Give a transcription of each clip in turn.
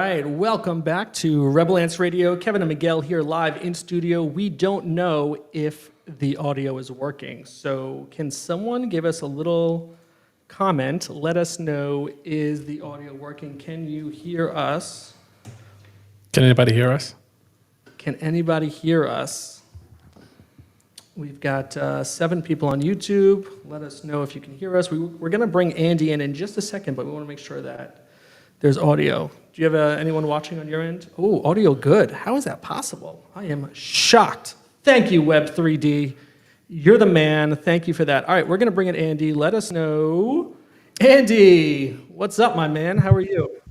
right, welcome back to Rebel Ants Radio. Kevin and Miguel here live in studio. We don't know if the audio is working, so can someone give us a little comment? Let us know, is the audio working? Can you hear us? Can anybody hear us? Can anybody hear us? We've got 7 people on YouTube. Let us know if you can hear us. We're going to bring Andy in just a second, but we want to make sure that there's audio. Do you have anyone watching on your end? Oh, audio good. How is that possible? I am shocked. Thank you, Web3D. You're the man. Thank you for that. All right, we're going to bring in Andy. Let us know. Andy, what's up, my man? How are you?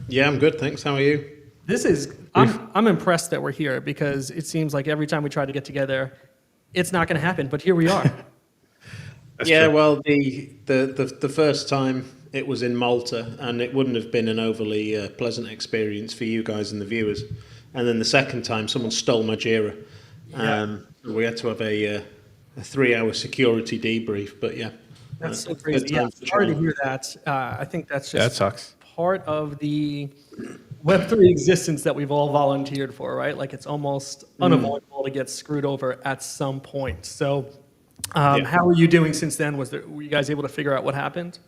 Yeah, I'm good, thanks. How are you? I'm impressed that we're here because it seems like every time we try to get together, it's not going to happen, but here we are. Yeah, true. Well, the first time it was in Malta, and it wouldn't have been an overly pleasant experience for you guys and the viewers. And then the second time, someone stole my Jira. Yeah. We had to have a 3-hour security debrief, but yeah. That's so crazy. Yeah, sorry to hear that. I think that's just that sucks. Part of the Web3 existence that we've all volunteered for, right? Like it's almost unavoidable to get screwed over at some point. So how are you doing since then? Were you guys able to figure out what happened?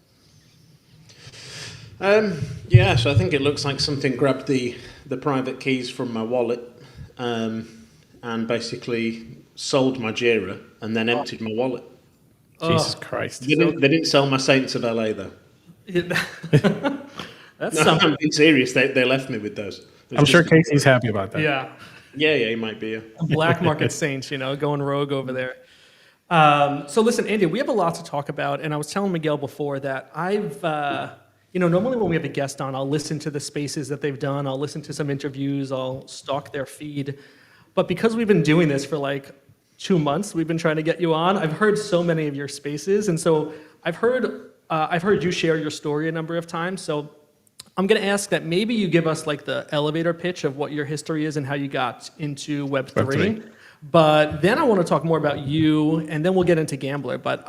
Yeah, so I think it looks like something grabbed the private keys from my wallet and basically sold my Jira and then emptied my wallet. Jesus Christ. They didn't sell my Saints of LA, though. That's something. I'm being serious. They left me with those. I'm sure Casey's happy about that. Yeah. Yeah, he might be. Yeah. Black market saints, going rogue over there. So listen, Andy, we have a lot to talk about, and I was telling Miguel before that I've, normally when we have a guest on, I'll listen to the spaces that they've done, I'll listen to some interviews, I'll stalk their feed, but because we've been doing this for like 2 months, we've been trying to get you on, I've heard so many of your spaces, and so I've heard you share your story a number of times, so I'm going to ask that maybe you give us like the elevator pitch of what your history is and how you got into Web3. But then I want to talk more about you, and then we'll get into Gamblor. But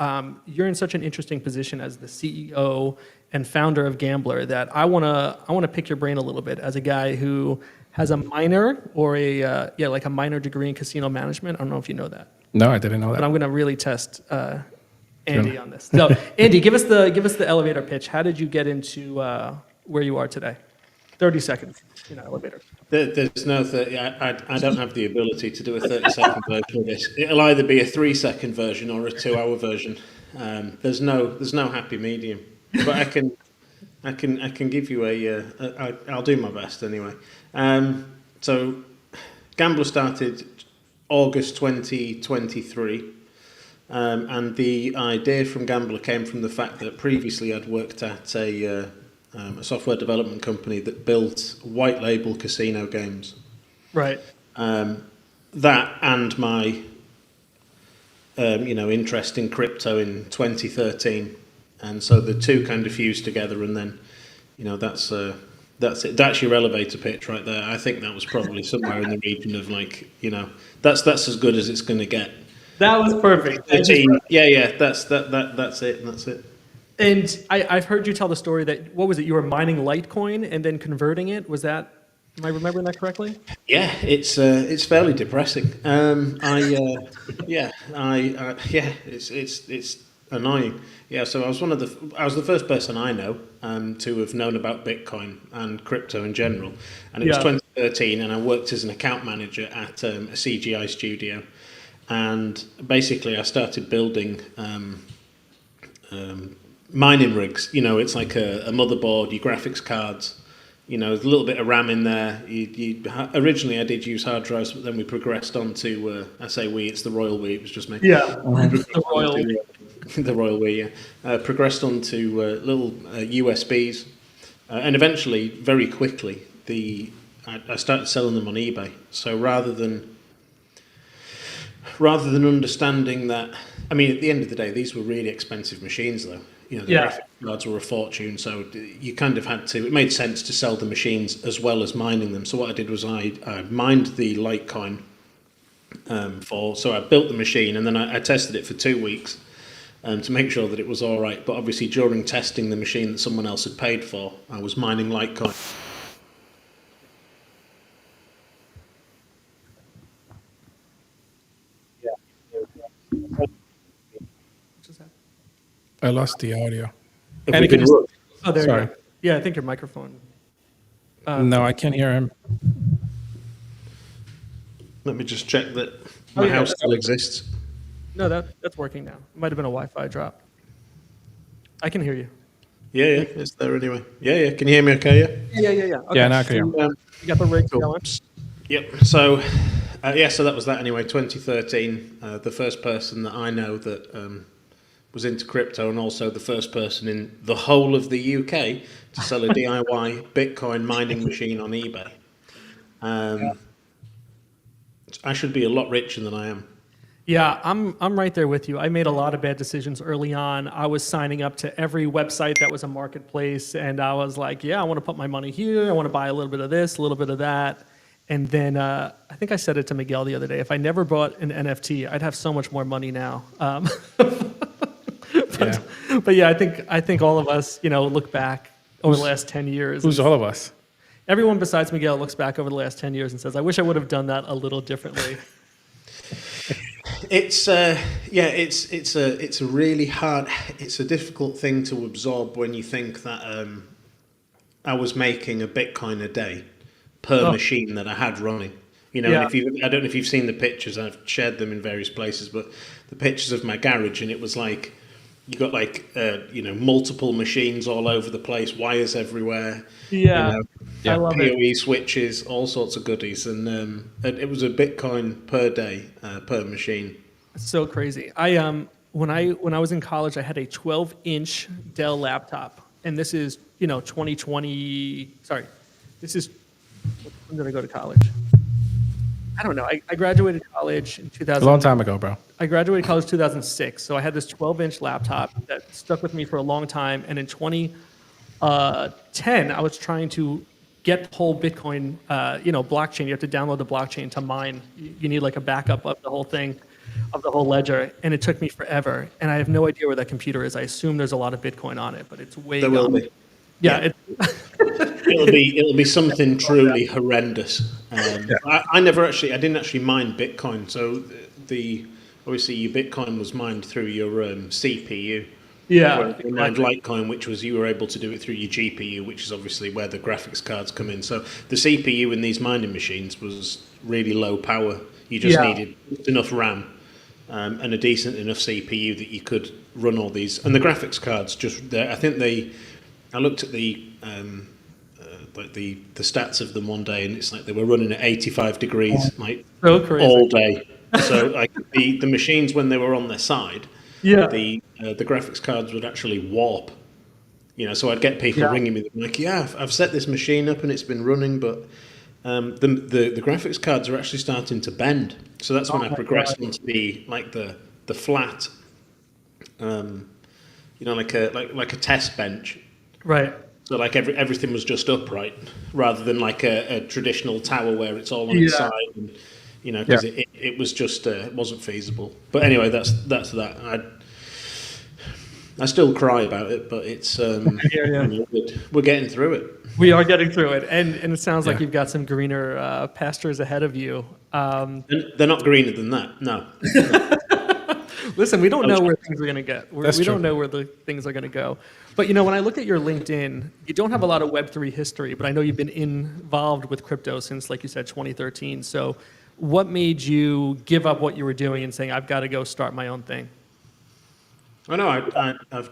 you're in such an interesting position as the CEO and founder of Gamblor that I want to pick your brain a little bit as a guy who has a minor or a minor degree in casino management. I don't know if you know that. No, I didn't know that. But I'm going to really test Andy on this. So Andy, give us the elevator pitch. How did you get into where you are today? 30 seconds in an elevator. There's no 30. I don't have the ability to do a 30-second version of this. It'll either be a 3-second version or a 2-hour version. There's no happy medium. But I can give you I'll do my best anyway. So Gamblor started August 2023. And the idea from Gamblor came from the fact that previously I'd worked at a software development company that built white label casino games. Right. That and my interest in crypto in 2013, and so the two kind of fused together, and then that's it. That's your elevator pitch right there. I think that was probably somewhere in the region of that's as good as it's going to get. That was perfect. 13, yeah. That's it. And I've heard you tell the story that, what was it, you were mining Litecoin and then converting it? Was that, am I remembering that correctly? Yeah, it's fairly depressing. It's annoying. Yeah, so I was the first person I know to have known about Bitcoin and crypto in general. And it was 2013, and I worked as an account manager at a CGI studio. And basically I started building mining rigs. It's like a motherboard, your graphics cards, there's a little bit of RAM in there. Originally I did use hard drives, but then we progressed on to, I say we, it's the royal we, it was just me. Yeah, the royal we. The royal we, yeah. Progressed on to little USBs. And eventually, very quickly, I started selling them on eBay. So rather than understanding that, at the end of the day, these were really expensive machines, though. The graphics cards were a fortune, so you kind of had to. It made sense to sell the machines as well as mining them. So what I did was I mined the Litecoin so I built the machine, and then I tested it for 2 weeks to make sure that it was all right. But obviously, during testing the machine that someone else had paid for, I was mining Litecoin. I lost the audio. Have And we it can been just- rooked? Oh, there Sorry. you go. Yeah, I think your microphone. No, I can't hear him. Let me just check that my yeah, house that's- still exists. No, that's working now. It might have been a Wi-Fi drop. I can hear you. Yeah, it's there anyway. Yeah. Can you hear me okay, yeah? Yeah. Okay. Yeah, now I can hear him. You got the rigs Cool. going. Yep. So, so that was that anyway. 2013, the first person that I know that was into crypto, and also the first person in the whole of the UK to sell a DIY Bitcoin mining machine on eBay. I should be a lot richer than I am. Yeah, I'm right there with you. I made a lot of bad decisions early on. I was signing up to every website that was a marketplace, and I was like, yeah, I want to put my money here. I want to buy a little bit of this, a little bit of that. And then I think I said it to Miguel the other day. If I never bought an NFT, I'd have so much more money now. Yeah. But yeah, I think all of us, look back over the last 10 years. Who's all of us? Everyone besides Miguel looks back over the last 10 years and says, I wish I would have done that a little differently. It's it's a really hard, it's a difficult thing to absorb when you think that I was making a Bitcoin a day per machine that I had running. And Yeah. I don't know if you've seen the pictures. I've shared them in various places, but the pictures of my garage, and it was like you got like multiple machines all over the place, wires everywhere. Yeah, I love it. PoE switches, all sorts of goodies, and it was a Bitcoin per day per machine. It's so crazy. When I was in college, I had a 12-inch Dell laptop, and this is 2020. Sorry, this is when did I go to college? I don't know. I graduated college in 2000. A long time ago, bro. I graduated college 2006, so I had this 12-inch laptop that stuck with me for a long time. And in 2010, I was trying to get the whole Bitcoin, blockchain. You have to download the blockchain to mine. You need like a backup of the whole thing, of the whole ledger, and it took me forever. And I have no idea where that computer is. I assume there's a lot of Bitcoin on it, but it's way There will be. Yeah, It'll be something truly horrendous. I didn't actually mine Bitcoin. So obviously your Bitcoin was mined through your CPU. yeah. Whereas you mined Litecoin, which was you were able to do it through your GPU, which is obviously where the graphics cards come in. So the CPU in these mining machines was really low power. You just needed enough RAM and a decent enough CPU that you could run all these. And the graphics cards I looked at the stats of them one day, and it's like they were running at 85 degrees So crazy. all day. So like the machines, when they were on their side, Yeah. the graphics cards would actually warp. So I'd get people ringing me like, I've set this machine up and it's been running, but the graphics cards are actually starting to bend. So that's when I progressed into the flat, like a test bench. Right. So like everything was just upright, rather than like a traditional tower where it's all on its side, and because it was just it wasn't feasible. But anyway, that's that. I still cry about it, but it's we're getting through it. We are getting through it, and it sounds like you've got some greener pastures ahead of you. They're not greener than that. No. Listen, we don't know where things are going to get. We That's true. don't know where the things are going to go. But when I look at your LinkedIn, you don't have a lot of Web3 history, but I know you've been involved with crypto since, like you said, 2013. So what made you give up what you were doing and saying, I've got to go start my own thing? I know.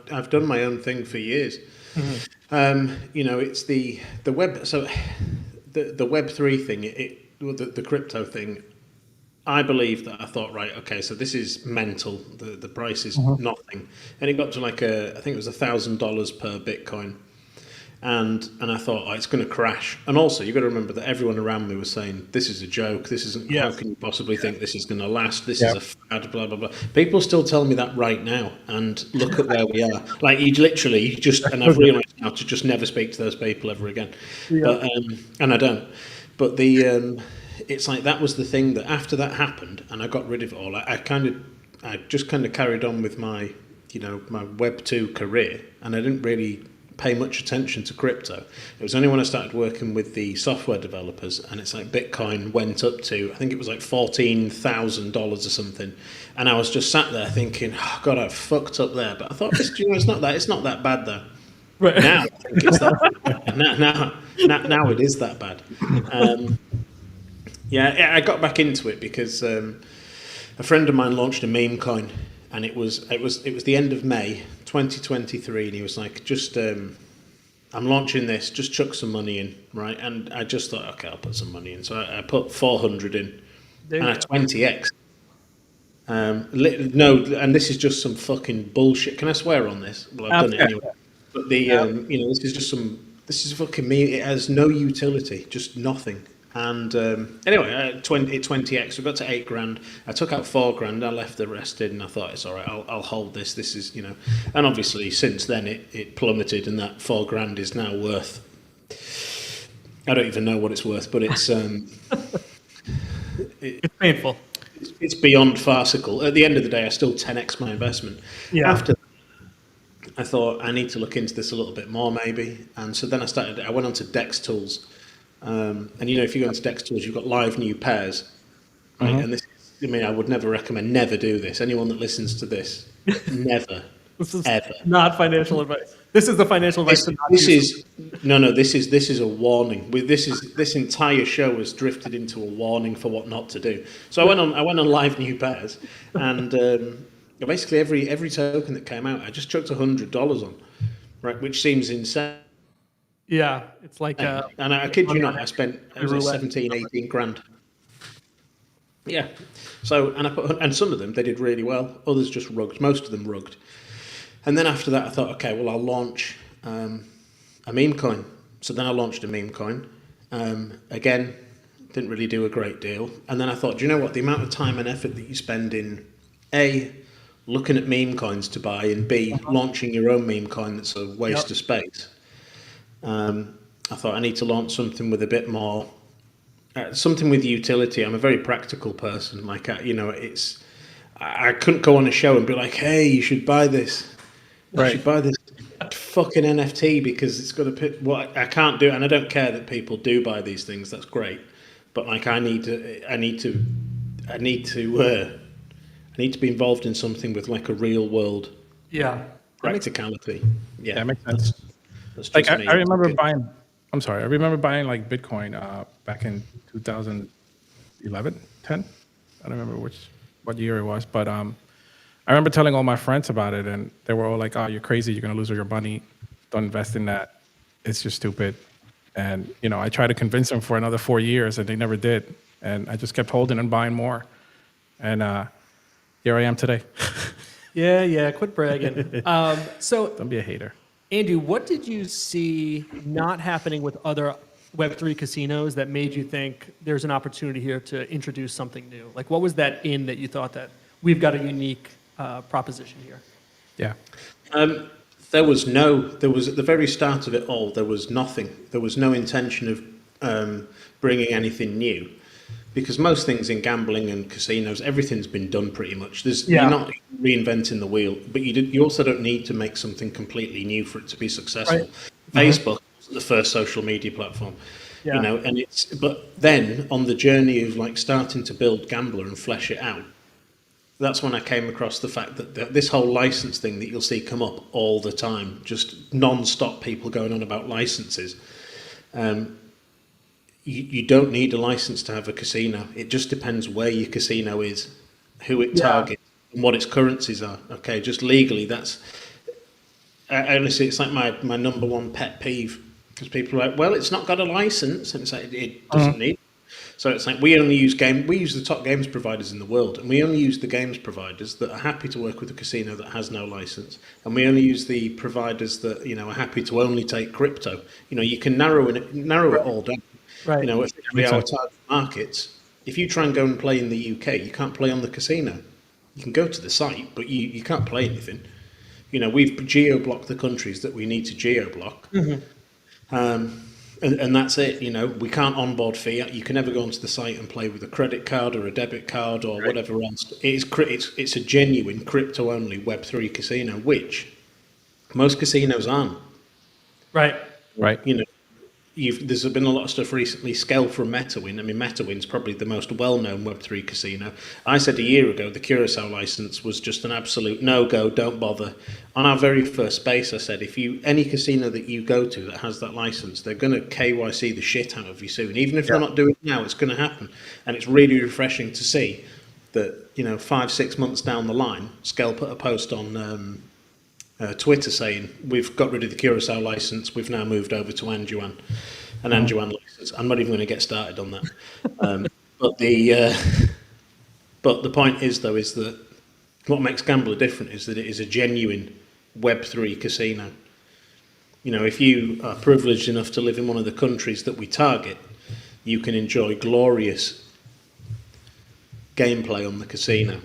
I've done my own thing for years. Mm-hmm. It's the web. So the Web3 thing, the crypto thing. I believe that I thought, right, okay, so this is mental. The price is nothing, and it got to I think it was $1,000 per Bitcoin, and I thought, it's going to crash. And also, you've got to remember that everyone around me was saying, this is a joke. This isn't. How can you possibly think this is going to last? This is a fad. Blah blah blah. People still tell me that right now, and look at where we are. Like you just, and I've realised now to just never speak to those people ever again. Yeah. But and I don't. But it's like that was the thing that after that happened and I got rid of it all, I just kind of carried on with my my Web 2 career, and I didn't really pay much attention to crypto. It was only when I started working with the software developers, and it's like Bitcoin went up to, I think it was like $14,000 or something, and I was just sat there thinking, oh God, I fucked up there. But I thought, it's not that bad though. Right. Now I think it's that. Now it is that bad. Yeah, I got back into it because a friend of mine launched a meme coin, and it was the end of May 2023, and he was like, just I'm launching this, just chuck some money in, right? And I just thought, okay, I'll put some money in. So I put 400 in, and I 20x. No, and this is just some fucking bullshit. Can I swear on this? Well, I've done it anyway. But this is fucking me. It has no utility, just nothing. And anyway, 20x. We got to $8,000. I took out $4,000. I left the rest in, and I thought it's all right. I'll hold this. This is, and obviously since then it plummeted, and that $4,000 is now worth. I don't even know what it's worth, but it's It's painful. It's beyond farcical. At the end of the day, I still 10x my investment. Yeah. After that, I thought I need to look into this a little bit more, maybe. And so then I went on to Dex Tools. And if you go into Dex Tools, you've got live new pairs. Right? And this I would never do this. Anyone that listens to this, never, This is ever. not financial advice. This is the financial advice. This is a warning. This entire show has drifted into a warning for what not to do. So I went on live new pairs, and basically every token that came out, I just chucked $100 on, right, which seems insane. Yeah, it's like. And I kid you not, I spent 17, 18 grand. Yeah. So and some of them they did really well. Others just rugged. Most of them rugged. And then after that, I thought, okay, well, I'll launch a meme coin. So then I launched a meme coin. Again, didn't really do a great deal. And then I thought, do you know what? The amount of time and effort that you spend in A, looking at meme coins to buy, and B, launching your own meme coin that's a waste of space. I thought I need to launch something with a bit more, something with utility. I'm a very practical person. Like, I couldn't go on a show and be like, hey, you should buy this. You should buy this fucking NFT because it's got to put what I can't do. And I don't care that people do buy these things. That's great. But like, I need to be involved in something with like a real world practicality. Yeah, that makes sense. That's Like just me. I remember buying. I'm sorry. I remember buying like Bitcoin back in 2011, 10. I don't remember what year it was, but I remember telling all my friends about it, and they were all like, "Oh, you're crazy! You're gonna lose all your money. Don't invest in that. It's just stupid." And I tried to convince them for another 4 years, and they never did. And I just kept holding and buying more, and here I am today. Yeah. Quit bragging. So Don't be a hater. Andy, what did you see not happening with other Web3 casinos that made you think there's an opportunity here to introduce something new? Like, what was that that you thought that we've got a unique proposition here? Yeah. There was at the very start of it all, there was nothing. There was no intention of bringing anything new. Because most things in gambling and casinos, everything's been done pretty much. You're not reinventing the wheel, but you also don't need to make something completely new for it to be successful. Right. Facebook was the first social media platform, but then on the journey of like starting to build Gamblor and flesh it out, that's when I came across the fact that this whole license thing that you'll see come up all the time, just non-stop people going on about licenses. You don't need a license to have a casino. It just depends where your casino is, who it targets, and what its currencies are. Okay, just legally, that's... honestly, it's like my number one pet peeve, because people are like, well, it's not got a license, and it's like, it doesn't need. So it's like, we use the top games providers in the world, and we only use the games providers that are happy to work with a casino that has no license, and we only use the providers that are happy to only take crypto. You can narrow it all down. Right. Effectively our target markets. If you try and go and play in the UK, you can't play on the casino. You can go to the site, but you can't play anything. We've geo-blocked the countries that we need to geo-block. And that's it. We can't onboard fiat. You can never go onto the site and play with a credit card or a debit card or whatever else. It's a genuine crypto-only Web3 casino, which most casinos aren't. Right. Right. You know, there's been a lot of stuff recently scaled from MetaWin. I mean, MetaWin's probably the most well-known Web3 casino. I said a year ago the Curacao license was just an absolute no-go, don't bother. On our very first space, I said, any casino that you go to that has that license, they're going to KYC the shit out of you soon. Even if they're not doing it now, it's going to happen. And it's really refreshing to see that, 5-6 months down the line, Scale put a post on Twitter saying, we've got rid of the Curacao license, we've now moved over to Anjuan, an Anjuan license. I'm not even going to get started on that. But the point is, though, is that what makes Gamblor different is that it is a genuine Web3 casino. If you are privileged enough to live in one of the countries that we target, you can enjoy glorious gameplay on the casino.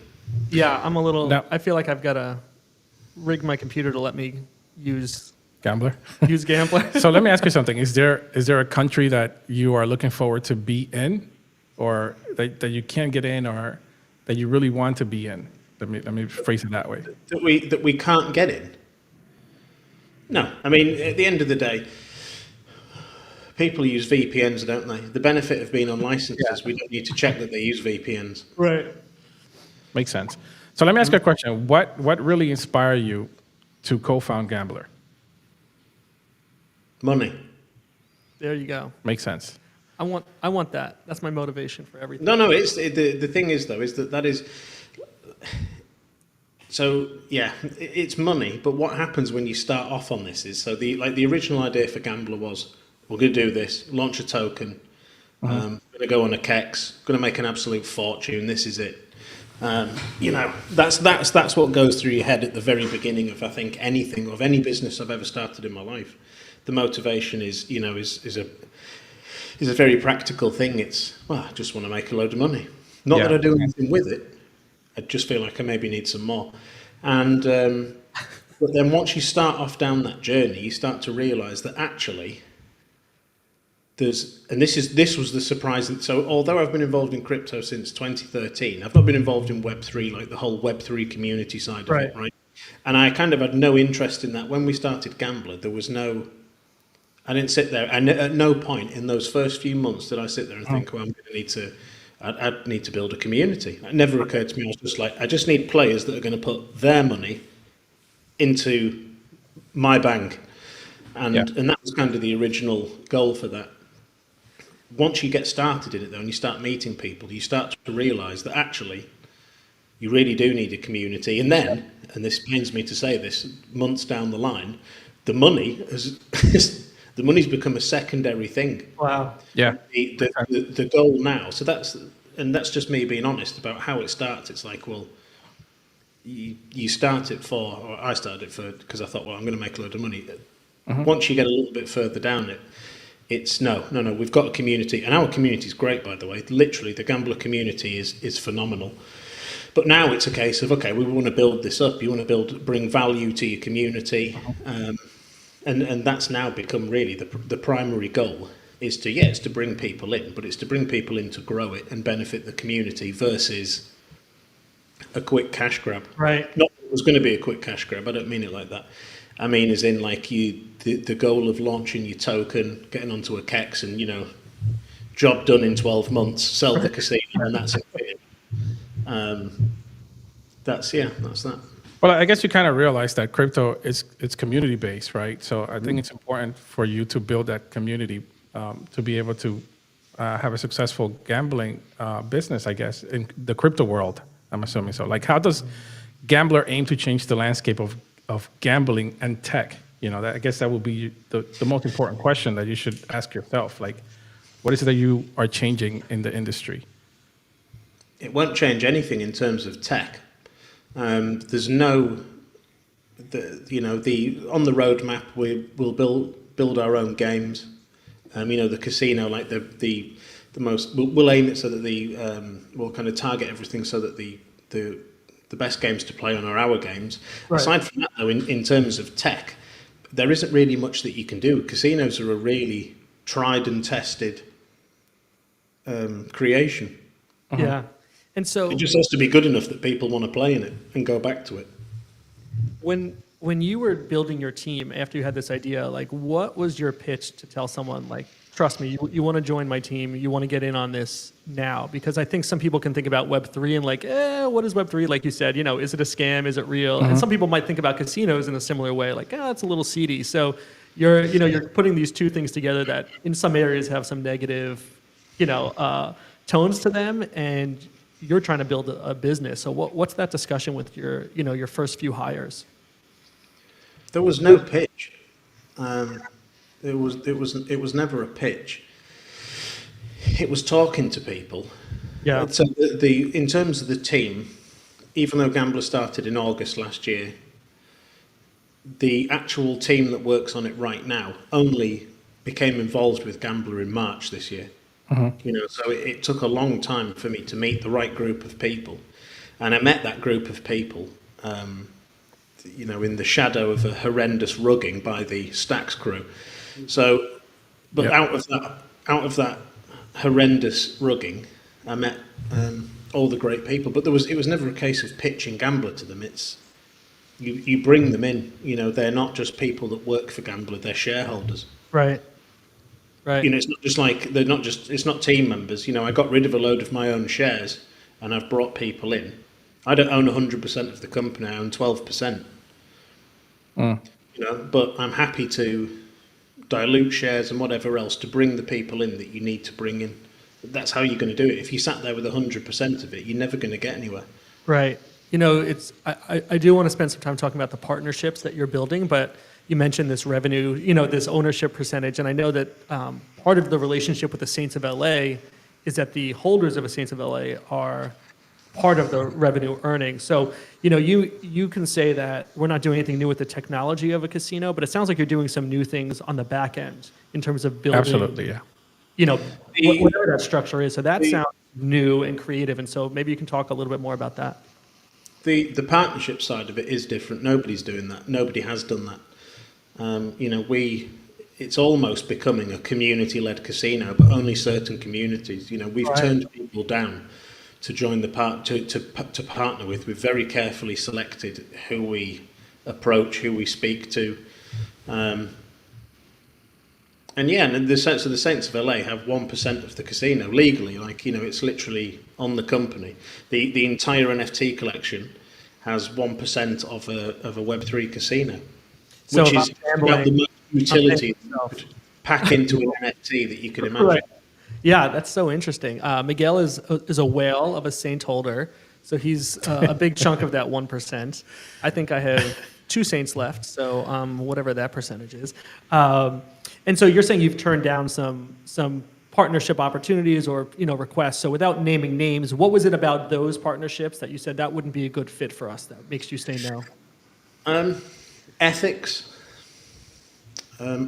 Yeah, I'm a little. Now- I feel like I've got to rig my computer to let me use Gambler. Gambler. So let me ask you something. Is there a country that you are looking forward to be in, or that you can't get in, or that you really want to be in? Let me phrase it that way. That we can't get in. No, I mean, at the end of the day, people use VPNs, don't they? The benefit of being on licenses, we don't need to check that they use VPNs. Right. Makes sense. So let me ask you a question. What really inspired you to co-found Gamblor? Money. There you go. Makes sense. I want that. That's my motivation for everything. No, the thing is, though, is that is... So, yeah, it's money, but what happens when you start off on this is, the original idea for Gamblor was, we're going to do this, launch a token, going to go on a KEX, going to make an absolute fortune, this is it. That's what goes through your head at the very beginning of, I think, anything, of any business I've ever started in my life. The motivation is a very practical thing. It's, I just want to make a load of money. Not that I do anything with it. I just feel like I maybe need some more. And but then once you start off down that journey, you start to realise that actually this was the surprise. So although I've been involved in crypto since 2013, I've not been involved in Web3, like the whole Web3 community side of it, right? And I kind of had no interest in that. When we started Gamblor, I didn't sit there, and at no point in those first few months did I sit there and think, I'm going to need to, I'd need to build a community. It never occurred to me. I was just like, I just need players that are going to put their money into my bank. And that was kind of the original goal for that. Once you get started in it, though, and you start meeting people, you start to realise that actually you really do need a community. And then, and this pains me to say this, months down the line, the money the money's become a secondary thing. Wow. Yeah. The goal now. So that's just me being honest about how it starts. It's like, well, you start it for, or I started it for, because I thought, well, I'm going to make a load of money. Once you get a little bit further down it's no, we've got a community, and our community is great, by the way. Literally, the Gamblor community is phenomenal. But now it's a case of, okay, we want to build this up. You want to bring value to your community. And that's now become really the primary goal is to bring people in, but it's to bring people in to grow it and benefit the community versus a quick cash grab. Right. Not that it was going to be a quick cash grab. I don't mean it like that. I mean as in like the goal of launching your token, getting onto a KEX and, job done in 12 months, sell the casino, and that's it. That's that. Well, I guess you kind of realize that crypto it's community based, right? So I think it's important for you to build that community to be able to have a successful gambling business, I guess, in the crypto world. I'm assuming so. Like, how does Gamblor aim to change the landscape of gambling and tech? I guess that would be the most important question that you should ask yourself. Like, what is it that you are changing in the industry? It won't change anything in terms of tech. There's no, on the roadmap we'll build our own games. The casino, like the most, we'll aim it so that we'll kind of target everything so that the best games to play on are our games. Right. Aside from that, though, in terms of tech, there isn't really much that you can do. Casinos are a really tried and tested creation. Yeah. And so it just has to be good enough that people want to play in it and go back to it. When when you were building your team after you had this idea, like what was your pitch to tell someone like, trust me, you want to join my team, you want to get in on this now? Because I think some people can think about Web3 and like, what is Web3? Like you said, is it a scam? Is it real? And some people might think about casinos in a similar way, like, it's a little seedy. So you're putting these two things together that in some areas have some negative, tones to them, and you're trying to build a business. So what's that discussion with your first few hires? There was no pitch. It was never a pitch. It was talking to people. Yeah. So in terms of the team, even though Gamblor started in August last year, the actual team that works on it right now only became involved with Gamblor in March this year. So it took a long time for me to meet the right group of people, and I met that group of people, in the shadow of a horrendous rugging by the Stacks crew. So, but out of that horrendous rugging, I met all the great people. But it was never a case of pitching Gamblor to them. It's you bring them in. They're not just people that work for Gamblor; they're shareholders. Right. Right. It's not just like it's not team members. I got rid of a load of my own shares, and I've brought people in. I don't own 100% of the company. I own 12%. But I'm happy to dilute shares and whatever else to bring the people in that you need to bring in. That's how you're going to do it. If you sat there with 100% of it, you're never going to get anywhere. Right. I do want to spend some time talking about the partnerships that you're building, but you mentioned this revenue, this ownership percentage, and I know that part of the relationship with the Saints of LA is that the holders of the Saints of LA are part of the revenue earnings. So, you can say that we're not doing anything new with the technology of a casino, but it sounds like you're doing some new things on the back end in terms of building. Absolutely, yeah. Whatever that structure is. So that sounds new and creative, and so maybe you can talk a little bit more about that. The partnership side of it is different. Nobody's doing that. Nobody has done that. It's almost becoming a community-led casino, but only certain communities. We've turned people down to join the to partner with. We've very carefully selected who we approach, who we speak to, and the Saints of LA have 1% of the casino legally. It's literally on the company. The entire NFT collection has 1% of a Web3 casino. So which is about the most utility yourself. pack into an NFT that you could imagine. Right. Yeah, that's so interesting. Miguel is a whale of a Saint holder, so he's a big chunk of that 1%. I think I have 2 Saints left, so whatever that percentage is. And so you're saying you've turned down some partnership opportunities or requests. So without naming names, what was it about those partnerships that you said that wouldn't be a good fit for us that makes you say no? Ethics,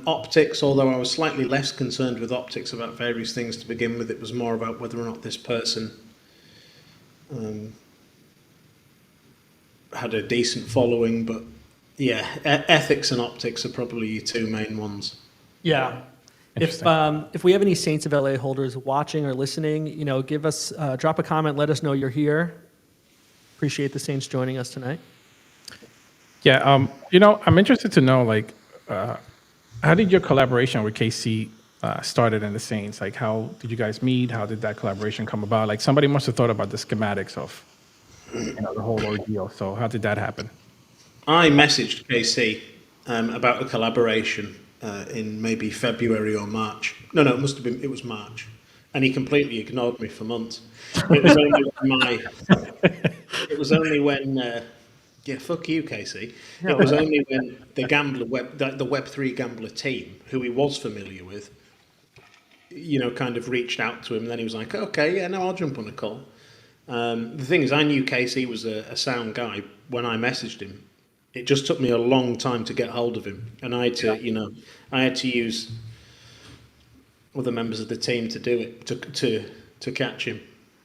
optics, although I was slightly less concerned with optics about various things to begin with. It was more about whether or not this person had a decent following. But yeah, ethics and optics are probably your 2 main ones. Yeah. If we have any Saints of LA holders watching or listening, give us, drop a comment, let us know you're here. Appreciate the Saints joining us tonight. Yeah, I'm interested to know, how did your collaboration with KC started in the Saints? How did you guys meet? How did that collaboration come about? Somebody must have thought about the schematics of, the whole ordeal. So how did that happen? I messaged KC about a collaboration in maybe February or March. No, it was March. And he completely ignored me for months. It was only when yeah, fuck you, Casey. It was only when the Web3 Gamblor team, who he was familiar with, kind of reached out to him, and then he was like, okay, yeah, no, I'll jump on a call. The thing is, I knew Casey was a sound guy when I messaged him. It just took me a long time to get hold of him, and I had to use other members of the team to do it, to catch him.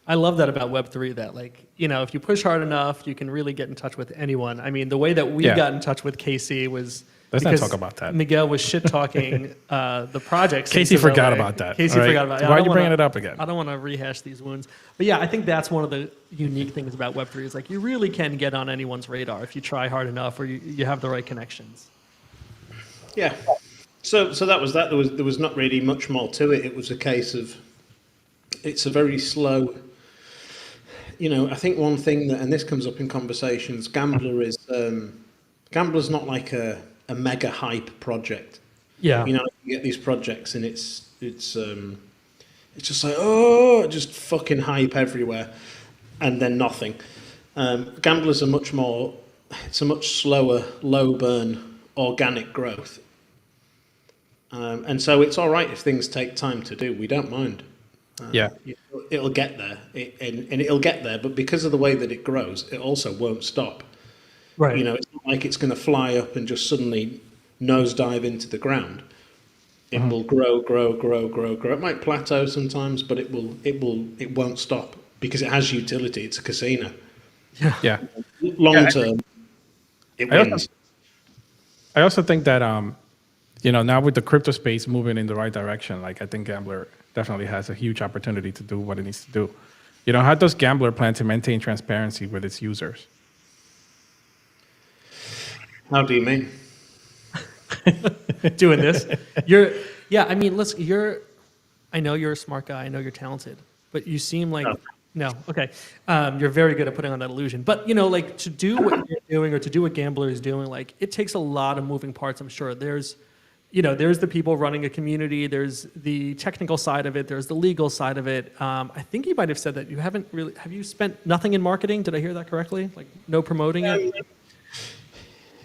I love that about Web3, that if you push hard enough, you can really get in touch with anyone. I mean, the way that we got in touch with KC was Let's not because talk about that. Miguel was shit talking the projects. Casey into forgot LA. about that. Casey all right? forgot about it. Why are you bringing it up again? I don't want to rehash these wounds. But yeah, I think that's one of the unique things about Web3 is like you really can get on anyone's radar if you try hard enough or you have the right connections. Yeah. So that was that. There was not really much more to it. It was a case of it's a very slow. I think one thing that, and this comes up in conversations, Gamblor's not like a mega hype project. Yeah. You get these projects and it's just like just fucking hype everywhere, and then nothing. Gamblers are it's a much slower, low burn, organic growth. And so it's all right if things take time to do. We don't mind. It'll get there, and it'll get there. But because of the way that it grows, it also won't stop. Right. It's not like it's going to fly up and just suddenly nosedive into the ground. It will grow. It might plateau sometimes, but it won't stop because it has utility. It's a casino. Yeah. Long term, it wins. I also think that now with the crypto space moving in the right direction, like I think Gamblor definitely has a huge opportunity to do what it needs to do. How does Gamblor plan to maintain transparency with its users? How do you mean? Doing this. I know you're a smart guy. I know you're talented, but you seem like, no, okay. You're very good at putting on that illusion. But, like to do what you're doing or to do what Gamblor is doing, like it takes a lot of moving parts, I'm sure. There's the people running a community, there's the technical side of it, there's the legal side of it. I think you might have said that have you spent nothing in marketing? Did I hear that correctly? Like no promoting it?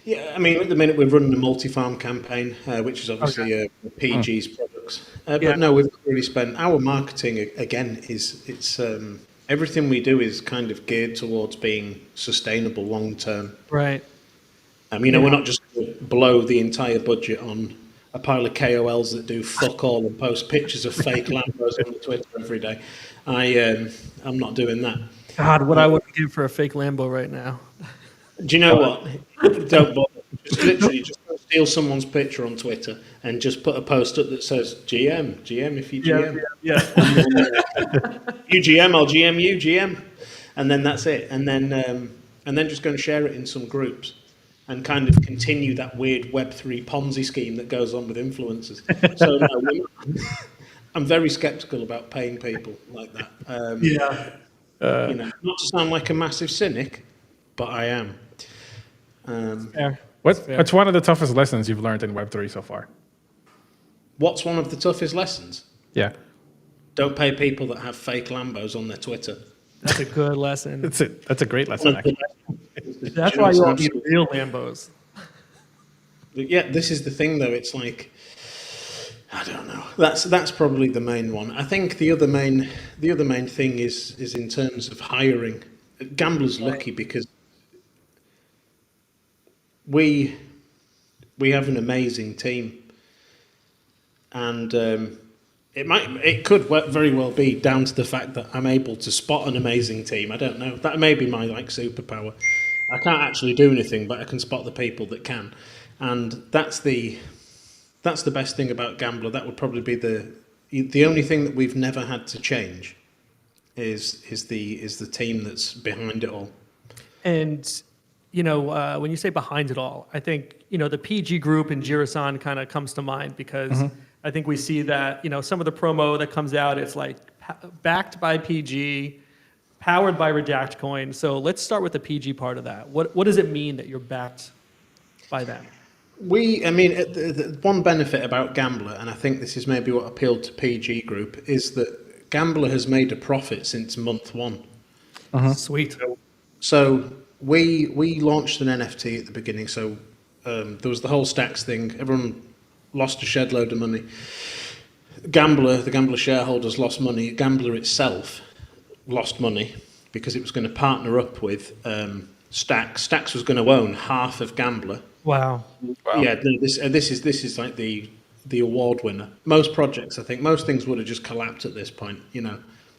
Yeah, I mean, at the minute we're running a multi-farm campaign, which is obviously PG's products. But no, we've not really spent, our marketing, again, it's everything we do is kind of geared towards being sustainable long-term. Right. We're not just going to blow the entire budget on a pile of KOLs that do fuck all and post pictures of fake Lambos on Twitter every day. I'm not doing that. God, what I would give for a fake Lambo right now. Do you know what? Don't bother. Just go steal someone's picture on Twitter and just put a post up that says GM if you GM. Yeah. You GM, I'll GM you, GM. And then that's it. And then just go and share it in some groups and kind of continue that weird Web3 Ponzi scheme that goes on with influencers. So no, I'm very skeptical about paying people like that. Not to sound like a massive cynic, but I am. What's one of the toughest lessons you've learned in Web3 so far? What's one of the toughest lessons? Yeah. Don't pay people that have fake Lambos on their Twitter. That's a good lesson. That's a great lesson, actually. That's why you all need real Lambos. Yeah, this is the thing, though. It's like, I don't know. That's probably the main one. I think the other main thing is in terms of hiring. Gamblor's lucky because we have an amazing team, and it could very well be down to the fact that I'm able to spot an amazing team. I don't know. That may be my superpower. I can't actually do anything, but I can spot the people that can, and that's the best thing about Gamblor. That would probably be the only thing that we've never had to change is the team that's behind it all. And when you say behind it all, I think the PG group and Jirasan kind of comes to mind because I think we see that some of the promo that comes out, it's like backed by PG, powered by Redact Coin. So let's start with the PG part of that. What does it mean that you're backed by them? The one benefit about Gamblor, and I think this is maybe what appealed to PG Group, is that Gamblor has made a profit since month one. Sweet. So we launched an NFT at the beginning. So there was the whole Stacks thing. Everyone lost a shed load of money. The Gamblor shareholders lost money. Gamblor itself lost money because it was going to partner up with Stacks. Stacks was going to own half of Gamblor. Wow. Yeah, this is like the award winner. Most projects, I think, most things would have just collapsed at this point.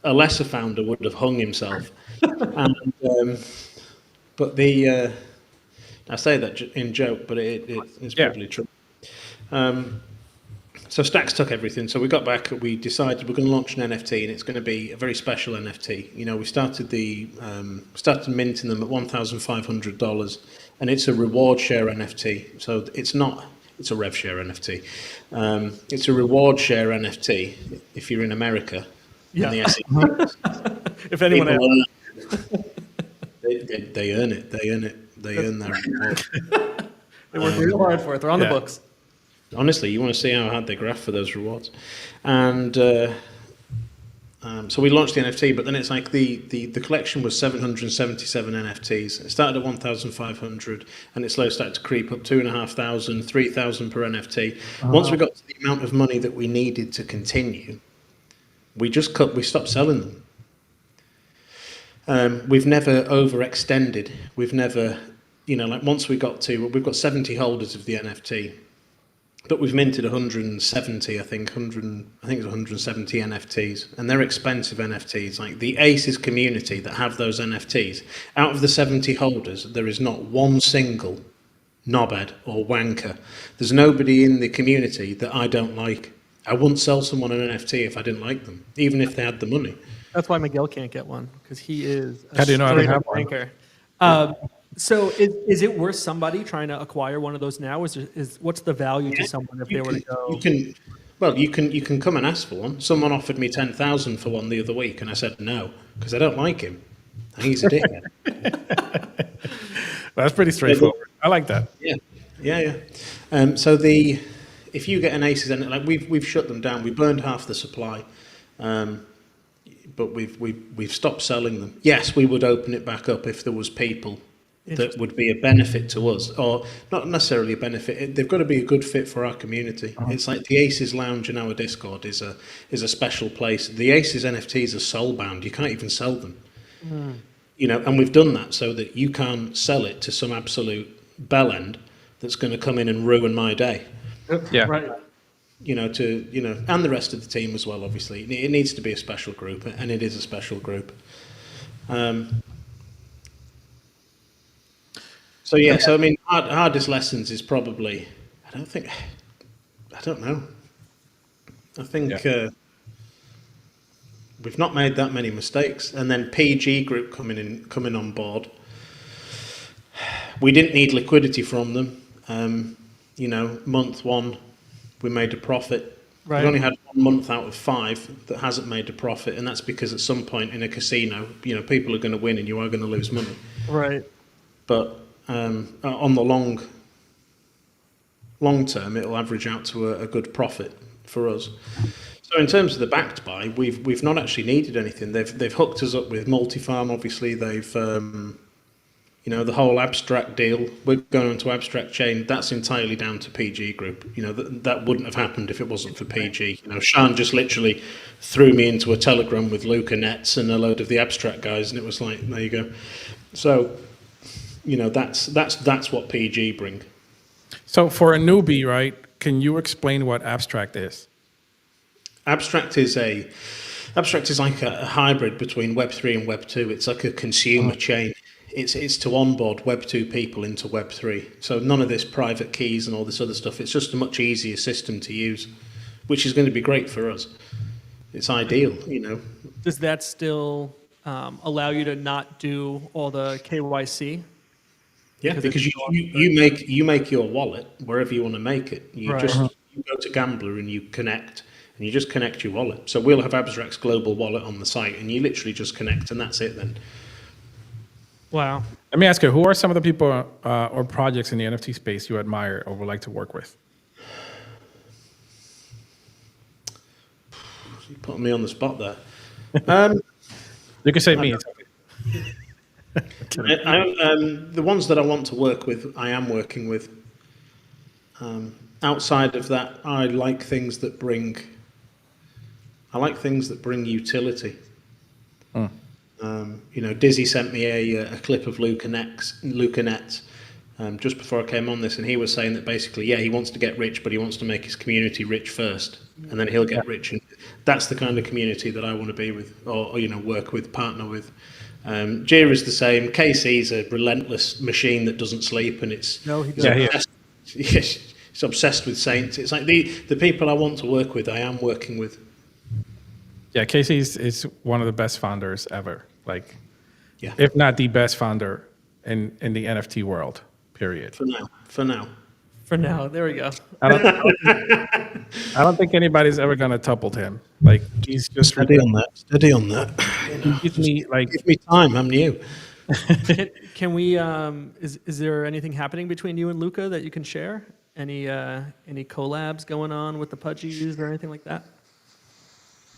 A lesser founder would have hung himself. But I say that in joke, but it's Yeah. probably true. So Stacks took everything. So we got back. We decided we're going to launch an NFT, and it's going to be a very special NFT. You know, we started minting them at $1,500, and it's a reward share NFT. So it's not. It's a rev share NFT. It's a reward share NFT. If you're in America, Yeah. in the SEC, If anyone people asks. earn it. They earn it. They earn it. They earn their reward. They work real hard for it. They're on the Yeah. books. Honestly, you want to see how hard they graph for those rewards. And so we launched the NFT, but then it's like the collection was 777 NFTs. It started at 1,500, and it slowly started to creep up 2,500, 3,000 per NFT. Once we got to the amount of money that we needed to continue, we stopped selling them. We've never overextended. We've never, once we've got 70 holders of the NFT. But we've minted 170, I think it's 170 NFTs, and they're expensive NFTs. Like the Aces community that have those NFTs, out of the 70 holders, there is not one single knobhead or wanker. There's nobody in the community that I don't like. I wouldn't sell someone an NFT if I didn't like them, even if they had the money. That's why Miguel can't get one, because he is a How do you know I don't straight-up have one? wanker. So is it worth somebody trying to acquire one of those now? What's the value to someone if they were to go? You can come and ask for one. Someone offered me 10,000 for one the other week, and I said no because I don't like him. I think he's a dickhead. That's pretty straightforward. I like that. Yeah. If you get an Aces, and like we've shut them down, we burned half the supply, but we've stopped selling them. Yes, we would open it back up if there was people that would be a benefit to us, or not necessarily a benefit. They've got to be a good fit for our community. It's like the Aces Lounge in our Discord is a special place. The Aces NFTs are soul bound. You can't even sell them. And we've done that so that you can't sell it to some absolute bellend that's going to come in and ruin my day. Yeah. Right. And the rest of the team as well. Obviously, it needs to be a special group, and it is a special group. So I mean, hardest lessons is probably, I don't know. I think we've not made that many mistakes, and then PG Group coming on board. We didn't need liquidity from them. Month one, we made a profit. Right. We've only had 1 month out of 5 that hasn't made a profit, and that's because at some point in a casino, people are going to win and you are going to lose money. Right. But on the long term, it'll average out to a good profit for us. So in terms of the backed buy, we've not actually needed anything. They've hooked us up with Multifarm. Obviously, they've the whole Abstract deal. We're going into Abstract Chain. That's entirely down to PG Group. That wouldn't have happened if it wasn't for PG. Sean just literally threw me into a Telegram with Luca Nets and a load of the Abstract guys, and it was like, there you go. So, that's what PG bring. So for a newbie, right, can you explain what Abstract is? Abstract is like a hybrid between Web3 and Web2. It's like a consumer chain. It's to onboard Web2 people into Web3. So none of this private keys and all this other stuff. It's just a much easier system to use, which is going to be great for us. It's ideal, Does that still allow you to not do all the KYC? Yeah, because you make your wallet wherever you want to make it. You go to Gamblor and you connect, and you just connect your wallet. So we'll have Abstract's global wallet on the site, and you literally just connect, and that's it then. Wow. Let me ask you, who are some of the people or projects in the NFT space you admire or would like to work with? You put me on the spot there. You can say me. The ones that I want to work with, I am working with. Outside of that, I like things that bring utility. Dizzy sent me a clip of Luca Nets just before I came on this, and he was saying that basically, he wants to get rich, but he wants to make his community rich first, and then he'll get rich. And that's the kind of community that I want to be with, or work with, partner with. Jira's the same. KC's a relentless machine that doesn't sleep, and it's No, he he's doesn't. obsessed, yes, he's obsessed with Saints. It's like the people I want to work with, I am working with. Yeah, Casey is one of the best founders ever. Like, Yeah, if not the best founder in the NFT world, period. for now. For now. For now, there we go. I don't think anybody's ever gonna topple him. Like, he's just Steady on that. Steady on that. he gives me like Give me time. I'm new. Can we? Is there anything happening between you and Luca that you can share? Any collabs going on with the Pudgies or anything like that?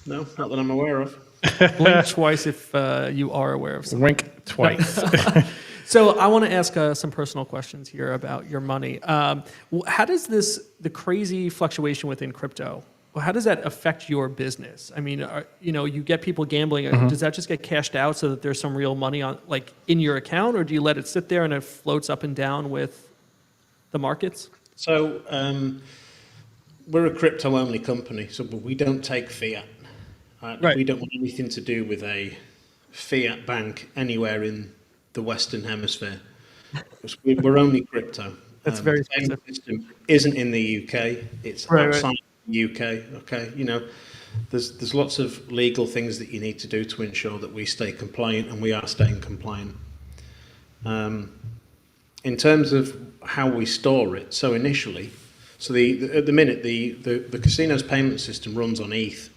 No, not that I'm aware of. Blink twice if you are aware of something. wink twice. So I want to ask some personal questions here about your money. How does the crazy fluctuation within crypto, how does that affect your business? I mean, you get people gambling. Does that just get cashed out so that there's some real money in your account, or do you let it sit there and it floats up and down with the markets? So we're a crypto-only company, so but we don't take fiat. Right. We don't want anything to do with a fiat bank anywhere in the Western Hemisphere. We're only crypto. That's very the payment specific. system isn't in the UK. It's Right. outside the UK. Okay, there's lots of legal things that you need to do to ensure that we stay compliant, and we are staying compliant. In terms of how we store it, so initially, at the minute the casino's payment system runs on ETH.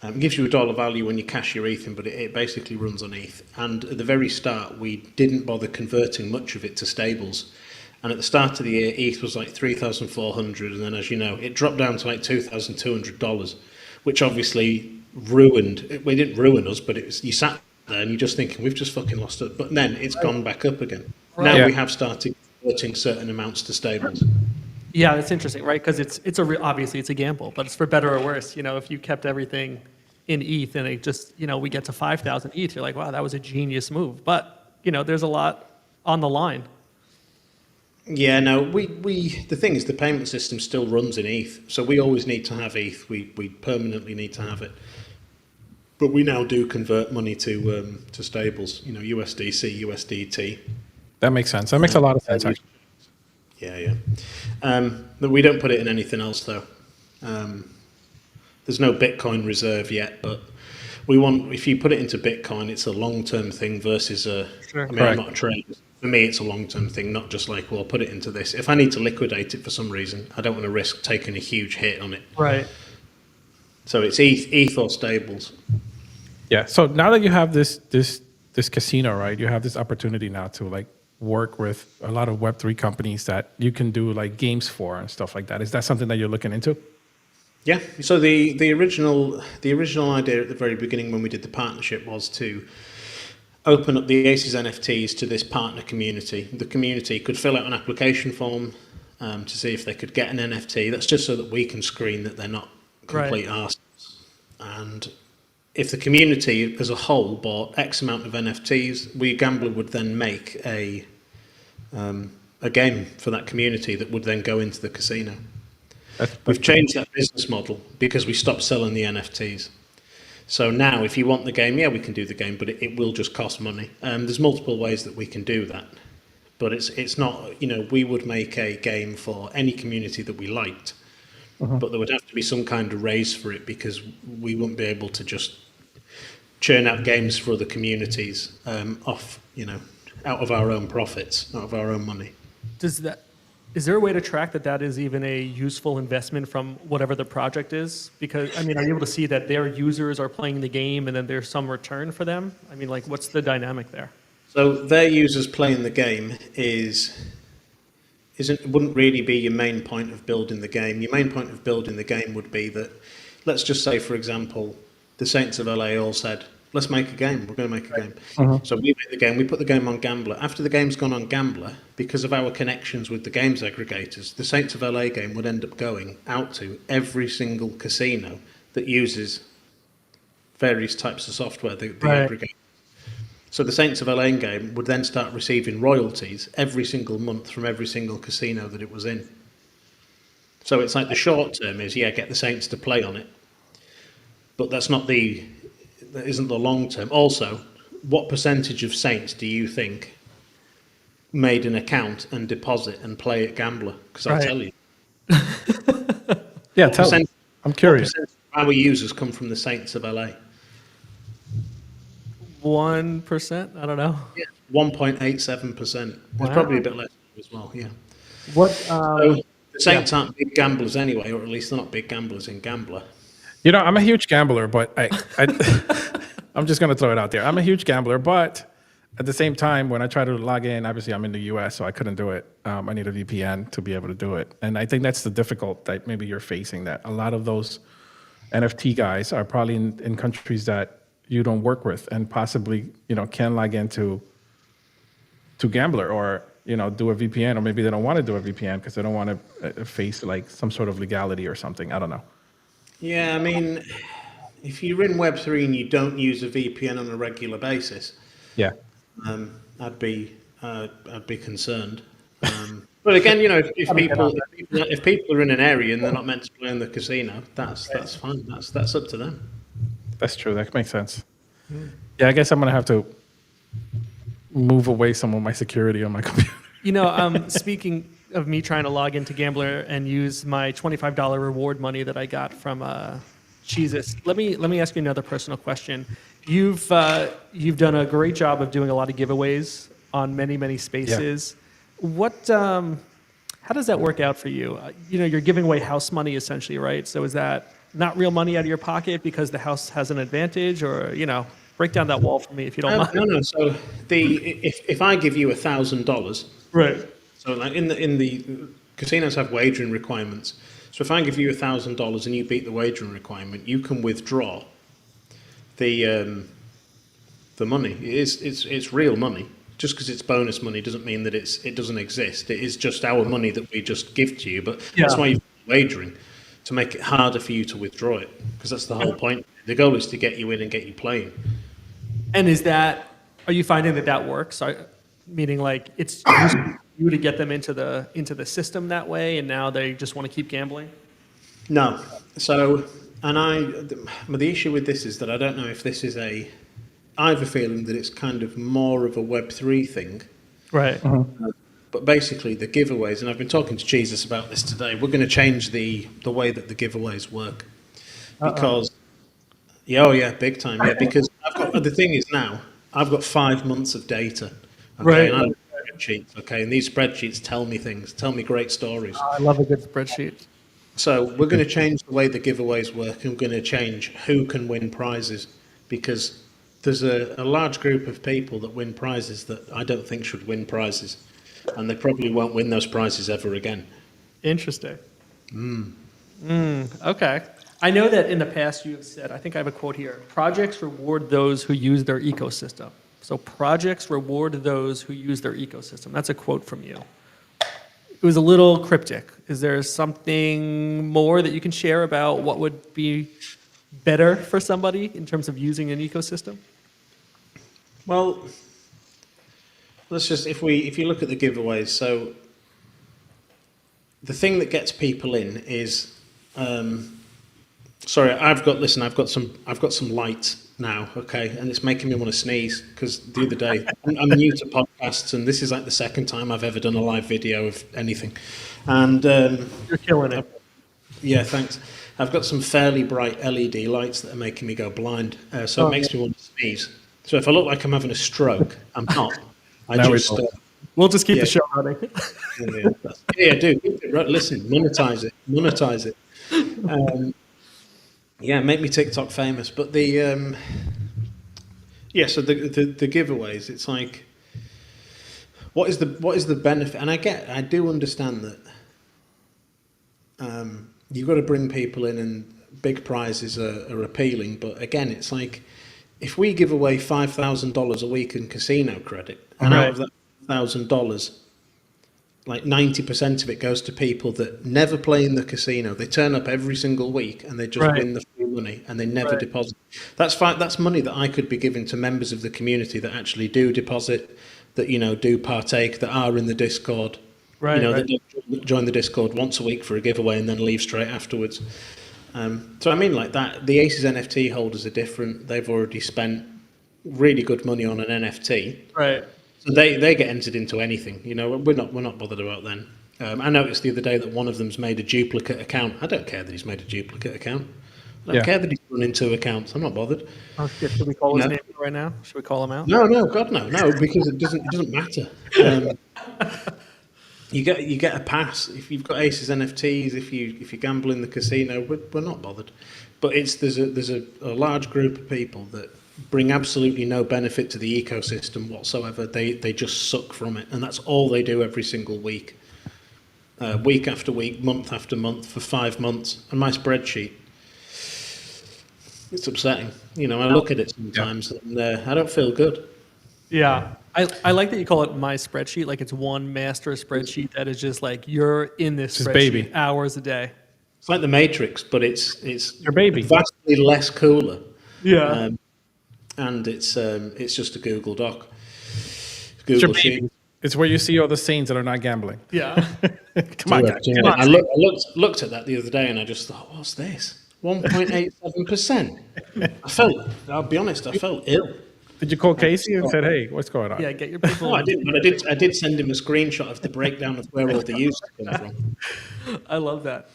It gives you a dollar value when you cash your ETH in, but it basically runs on ETH. And at the very start, we didn't bother converting much of it to stables. And at the start of the year, ETH was like 3,400, and then, as you know, it dropped down to like $2,200, which obviously ruined. It didn't ruin us, but you sat there and you're just thinking, we've just fucking lost it. But then it's gone back up again. Right. Now Yeah. we have started converting certain amounts to stables. Yeah, that's interesting, right? Because obviously it's a gamble, but it's for better or worse. If you kept everything in ETH and it just, we get to 5,000 ETH, you're like, wow, that was a genius move. But, there's a lot on the line. Yeah, no, the thing is the payment system still runs in ETH, so we always need to have ETH. We permanently need to have it. But we now do convert money to stables, USDC, USDT. That makes sense. That makes a lot of sense, actually. Yeah. But we don't put it in anything else, though. There's no Bitcoin reserve yet, but if you put it into Bitcoin, it's a long-term thing versus Sure. I'm not a trader. For me, it's a long-term thing, not just like, well, I'll put it into this. If I need to liquidate it for some reason, I don't want to risk taking a huge hit on it. Right. So it's ETH or stables. Yeah. So now that you have this casino, right? You have this opportunity now to like work with a lot of Web3 companies that you can do like games for and stuff like that. Is that something that you're looking into? Yeah. So the original idea at the very beginning when we did the partnership was to open up the Aces NFTs to this partner community. The community could fill out an application form to see if they could get an NFT. That's just so that we can screen that they're not complete arseholes. And if the community as a whole bought X amount of NFTs, Gamblor would then make a game for that community that would then go into the casino. We've changed that business model because we stopped selling the NFTs. So now if you want the game, we can do the game, but it will just cost money. There's multiple ways that we can do that. But it's not, we would make a game for any community that we liked, but there would have to be some kind of raise for it because we wouldn't be able to just churn out games for other communities out of our own profits, out of our own money. Is there a way to track that is even a useful investment from whatever the project is? Because, are you able to see that their users are playing the game and then there's some return for them? What's the dynamic there? So their users playing the game wouldn't really be your main point of building the game. Your main point of building the game would be that, let's just say, for example, the Saints of LA all said, let's make a game. We're going to make a game. So we make the game. We put the game on Gamblor. After the game's gone on Gamblor, because of our connections with the games aggregators, the Saints of LA game would end up going out to every single casino that uses various types of software, the aggregator. So the Saints of LA game would then start receiving royalties every single month from every single casino that it was in. So it's like the short term is, get the Saints to play on it. But that's not the isn't the long term. Also, what percentage of Saints do you think made an account and deposit and play at Gambler? Because I'll Right. tell you, Yeah, what tell me. percent, I'm what curious. percentage of our users come from the Saints of LA? 1%? I don't know. 1.87%. There's Wow. probably a bit less as well. Yeah. What? So the Saints aren't big gamblers anyway, or at least they're not big gamblers in Gambler. You know, I'm a huge gambler, but I'm just going to throw it out there. I'm a huge gambler, but at the same time, when I try to log in, obviously I'm in the US, so I couldn't do it. I need a VPN to be able to do it. And I think that's the difficult that maybe you're facing, that a lot of those NFT guys are probably in countries that you don't work with and possibly, can log into Gambler or, do a VPN, or maybe they don't want to do a VPN because they don't want to face like some sort of legality or something. I don't know. Yeah, I mean, if you're in Web3 and you don't use a VPN on a regular basis, Yeah. I'd be concerned. But again, if people are in an area and they're not meant to play in the casino, that's fine. That's up to them. That's true. That makes sense. Yeah, I guess I'm going to have to move away some of my security on my computer. Speaking of me trying to log into Gambler and use my $25 reward money that I got from Jesus, let me ask you another personal question. You've done a great job of doing a lot of giveaways on many spaces. Yeah. How does that work out for you? You're giving away house money essentially, right? So is that not real money out of your pocket because the house has an advantage, or break down that wall for me if you don't mind. No. So if I give you $1,000, Right. so like in the casinos have wagering requirements. So if I give you $1,000 and you beat the wagering requirement, you can withdraw the money. It's real money. Just because it's bonus money doesn't mean that it doesn't exist. It is just our money that we just give to you. But that's why you're wagering, to make it harder for you to withdraw it, because that's the whole point. The goal is to get you in and get you playing. And are you finding that works? Meaning like it's you to get them into the system that way, and now they just want to keep gambling? No. So, the issue with this is that I don't know if this is I have a feeling that it's kind of more of a Web3 thing. Right. But basically the giveaways, and I've been talking to Jesus about this today, we're going to change the way that the giveaways work. Because, big time, because the thing is now, I've got 5 months of data. Okay, Right. And I have spreadsheets, okay, and these spreadsheets tell me things, tell me great stories. I love a good spreadsheet. So we're going to change the way the giveaways work, and we're going to change who can win prizes, because there's a large group of people that win prizes that I don't think should win prizes, and they probably won't win those prizes ever again. Interesting. Okay. I know that in the past you have said, I think I have a quote here, projects reward those who use their ecosystem. So projects reward those who use their ecosystem. That's a quote from you. It was a little cryptic. Is there something more that you can share about what would be better for somebody in terms of using an ecosystem? Well, let's just, if you look at the giveaways, so the thing that gets people in is, sorry, I've got some light now, okay, and it's making me want to sneeze, because the other day, I'm new to podcasts, and this is like the second time I've ever done a live video of anything, and You're killing it. yeah, thanks. I've got some fairly bright LED lights that are making me go blind, so it makes me want to sneeze. So if I look like I'm having a stroke, I'm not. We'll just keep the show running. Do. Listen, monetize it. Make me TikTok famous. But so the giveaways, it's like, what is the benefit? And I do understand that you've got to bring people in, and big prizes are appealing. But again, it's like, if we give away $5,000 a week in casino credit, and out of that $1,000, like 90% of it goes to people that never play in the casino. They turn up every single week and they just win the free money, and they never deposit. That's fine. That's money that I could be giving to members of the community that actually do deposit, that do partake, that are in the Discord. That don't join the Discord once a week for a giveaway and then leave straight afterwards. So I mean, like that, the Aces NFT holders are different. They've already spent really good money on an NFT, Right. so they get entered into anything. You know, we're not bothered about them. I noticed the other day that one of them's made a duplicate account. I don't care that he's made a duplicate account. I don't Yeah. care that he's run into accounts. I'm not bothered. Oh shit! Should we call his No. name right now? Should we call him out? No, no, God, no, because it doesn't matter. You get a pass if you've got Aces NFTs. If you gamble in the casino, we're not bothered. But there's a large group of people that bring absolutely no benefit to the ecosystem whatsoever. They just suck from it, and that's all they do every single week, week after week, month after month for 5 months. And my spreadsheet, it's upsetting. You know, I look at it sometimes and I don't feel good. Yeah. I like that you call it my spreadsheet. Like it's one master spreadsheet that is just like you're in this Just spreadsheet baby. hours a day. It's like the Matrix, but it's Your baby. vastly less cooler. Yeah. And it's just a Google Doc. It's your Google baby. Sheet. It's where you see all the scenes that are not gambling. Yeah. Come on, guys. Come on. I looked at that the other day and I just thought, what's this? 1.87%. I'll be honest, I felt ill. Did you call Casey and said, "Hey, what's going on?" Yeah. Get your people. No, I didn't, but I did send him a screenshot of the breakdown of where all the use come from. I love that.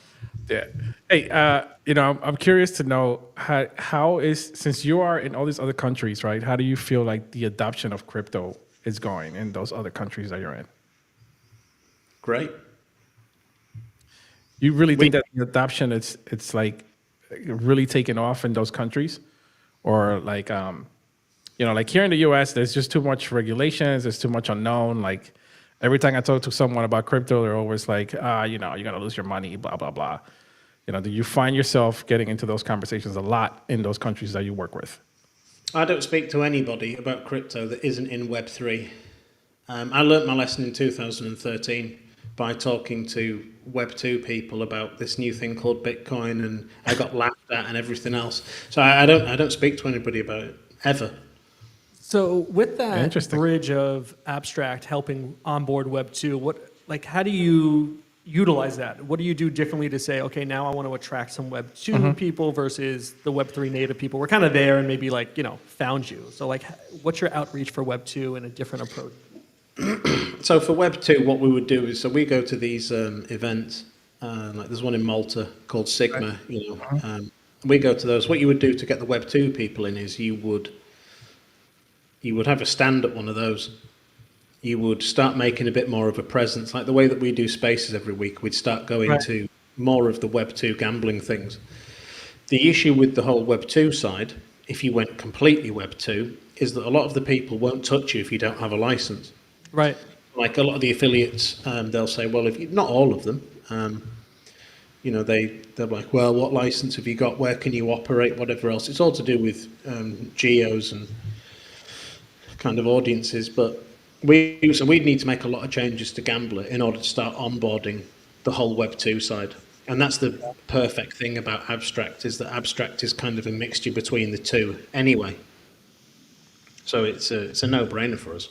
Yeah. Hey, I'm curious to know how is, since you are in all these other countries, right? How do you feel like the adoption of crypto is going in those other countries that you're in? Great. You really think that the adoption it's like really taken off in those countries, or like like here in the U.S. there's just too much regulations, there's too much unknown. Like every time I talk to someone about crypto, they're always like, you're gonna lose your money, blah blah blah. Do you find yourself getting into those conversations a lot in those countries that you work with? I don't speak to anybody about crypto that isn't in Web3. I learnt my lesson in 2013 by talking to Web2 people about this new thing called Bitcoin, and I got laughed at and everything else. So I don't speak to anybody about it ever. So with that Interesting. bridge of abstract helping onboard Web 2, how do you utilize that? What do you do differently to say, okay, now I want to attract some Web 2 people versus the Web 3 native people? We're kind of there and maybe found you. So what's your outreach for Web 2 and a different approach? So for Web 2, what we would do is, so we go to these events, like there's one in Malta called Sigma, we go to those. What you would do to get the Web 2 people in is you would have a stand at one of those. You would start making a bit more of a presence, like the way that we do spaces every week. We'd start going to more of the Web 2 gambling things. The issue with the whole Web 2 side, if you went completely Web 2, is that a lot of the people won't touch you if you don't have a license. Right. Like a lot of the affiliates, they'll say, well, not all of them, they're like, well, what license have you got? Where can you operate? Whatever else. It's all to do with geos and kind of audiences. But we'd need to make a lot of changes to Gamblor in order to start onboarding the whole Web 2 side. And that's the perfect thing about Abstract, is that Abstract is kind of a mixture between the two anyway. So it's a no-brainer for us.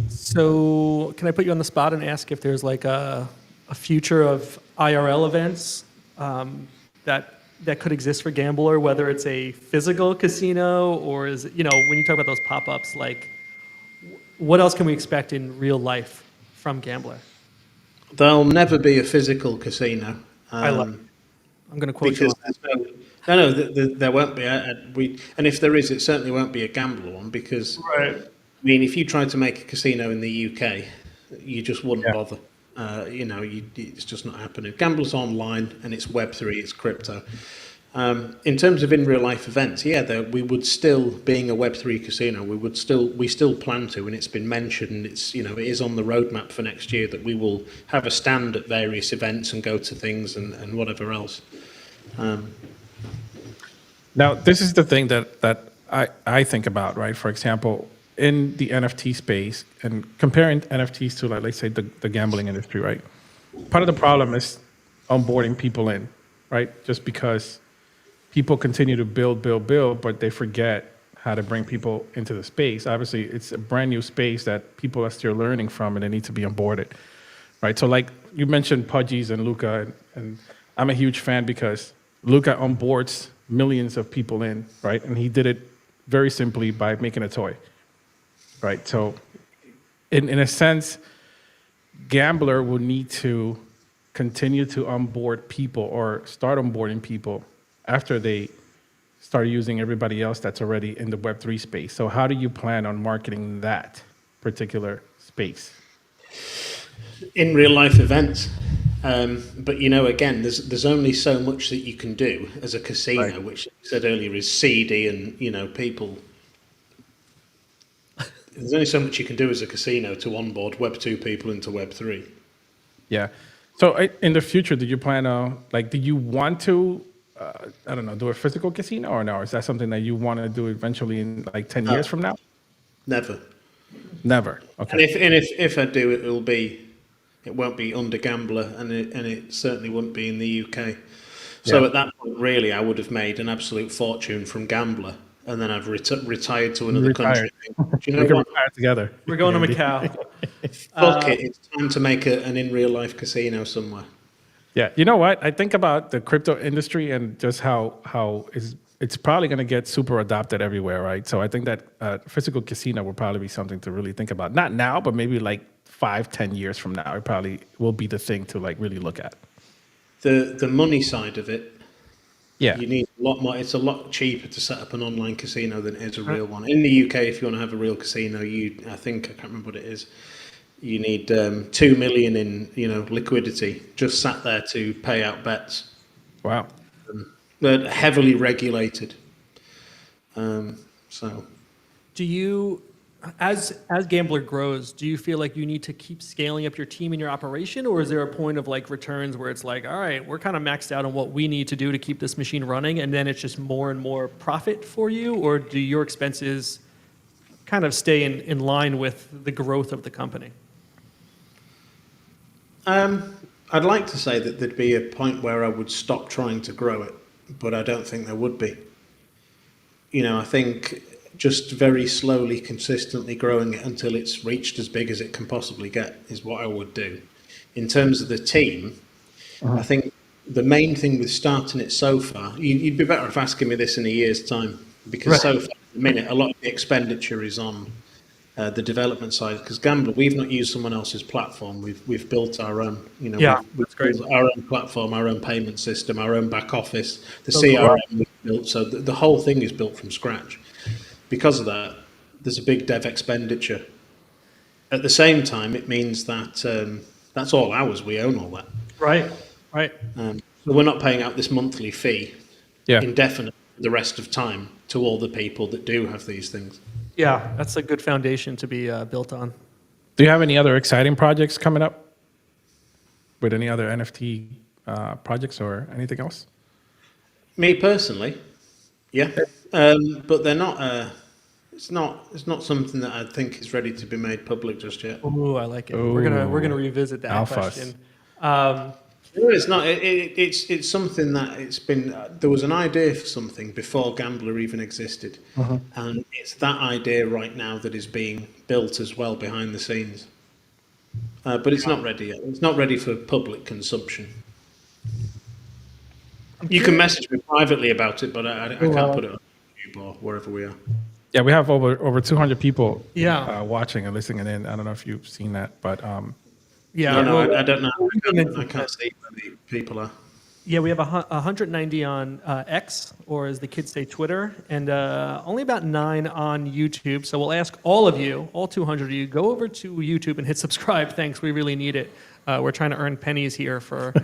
So can I put you on the spot and ask if there's a future of IRL events that could exist for Gamblor, whether it's a physical casino or is when you talk about those pop-ups, what else can we expect in real life from Gamblor? There'll never be a physical casino. I love it. I'm going to quote you. Because there won't be. And if there is, it certainly won't be a Gamblor one, because I mean, if you tried to make a casino in the UK, you just wouldn't bother. It's just not happening. Gamblor's online and it's Web3, it's crypto. In terms of in real life events, we would still, being a Web3 casino, we still plan to, and it's been mentioned. It is on the roadmap for next year that we will have a stand at various events and go to things and whatever else. Now, this is the thing that I think about, right? For example, in the NFT space and comparing NFTs to, let's say, the gambling industry, right? Part of the problem is onboarding people in, right? Just because people continue to build, but they forget how to bring people into the space. Obviously, it's a brand new space that people are still learning from and they need to be onboarded, right? So like you mentioned Pudgies and Luca, and I'm a huge fan because Luca onboards millions of people in, right? And he did it very simply by making a toy, right? So in a sense, Gambler will need to continue to onboard people or start onboarding people after they start using everybody else that's already in the Web3 space. So how do you plan on marketing that particular space? In real life events. But again, there's only so much that you can do as a casino, Right. which I said earlier is seedy, and people. There's only so much you can do as a casino to onboard Web 2 people into Web 3. Yeah. So in the future, do you plan on, do you want to, I don't know, do a physical casino or no? Is that something that you want to do eventually in 10 years from now? Never. Never. And Okay. if I do, it won't be under Gamblor, and it certainly wouldn't be in the UK. So Yeah. at that point, really, I would have made an absolute fortune from Gamblor, and then I've retired to another Retired. country. Do you We know can what? retire together. We're going to Andy. Macau. Fuck it, it's time to make an in real life casino somewhere. Yeah. You know what? I think about the crypto industry and just how it's probably going to get super adopted everywhere, right? So I think that physical casino will probably be something to really think about. Not now, but maybe 5-10 years from now, it probably will be the thing to really look at. The money side of it, Yeah. you need a lot more. It's a lot cheaper to set up an online casino than it is a real one. In the UK, if you want to have a real casino, I can't remember what it is. You need 2 million in liquidity just sat there to pay out bets. Wow. They're heavily regulated. So Do you, as Gambler grows, do you feel like you need to keep scaling up your team and your operation, or is there a point of returns where it's all right, we're kind of maxed out on what we need to do to keep this machine running, and then it's just more and more profit for you, or do your expenses kind of stay in line with the growth of the company? I'd like to say that there'd be a point where I would stop trying to grow it, but I don't think there would be. I think just very slowly, consistently growing it until it's reached as big as it can possibly get is what I would do. In terms of the team, I think the main thing with starting it so far, you'd be better off asking me this in a year's time, because so far, at the minute, a lot of the expenditure is on the development side. Because Gambler, we've not used someone else's platform. We've built our own. We've that's great. built our own platform, our own payment system, our own back office, the So CRM we've built. So the whole thing is built from scratch. Because of that, there's a big dev expenditure. At the same time, it means that that's all ours. We own all that. Right. So we're not paying out this monthly fee Yeah. indefinitely the rest of time to all the people that do have these things. Yeah, that's a good foundation to be built on. Do you have any other exciting projects coming up with any other NFT projects or anything else? Me personally, yeah, but they're not. It's not something that I think is ready to be made public just yet. Ooh, I like it. We're gonna revisit that Alphas. question. No, it's not. It's something that it's been. There was an idea for something before Gambler even existed, and it's that idea right now that is being built as well behind the scenes. But it's not ready yet. It's not ready for public consumption. You can message me privately about it, but I can't put it on YouTube or wherever we are. Yeah, we have over 200 people Yeah. watching and listening in. I don't know if you've seen that, but Yeah, No, well, I don't know. we're gonna- I can't see where the people are. Yeah, we have 190 on X, or as the kids say, Twitter, and only about 9 on YouTube. So we'll ask all of you, all 200 of you, go over to YouTube and hit subscribe. Thanks, we really need it. We're trying to earn pennies here for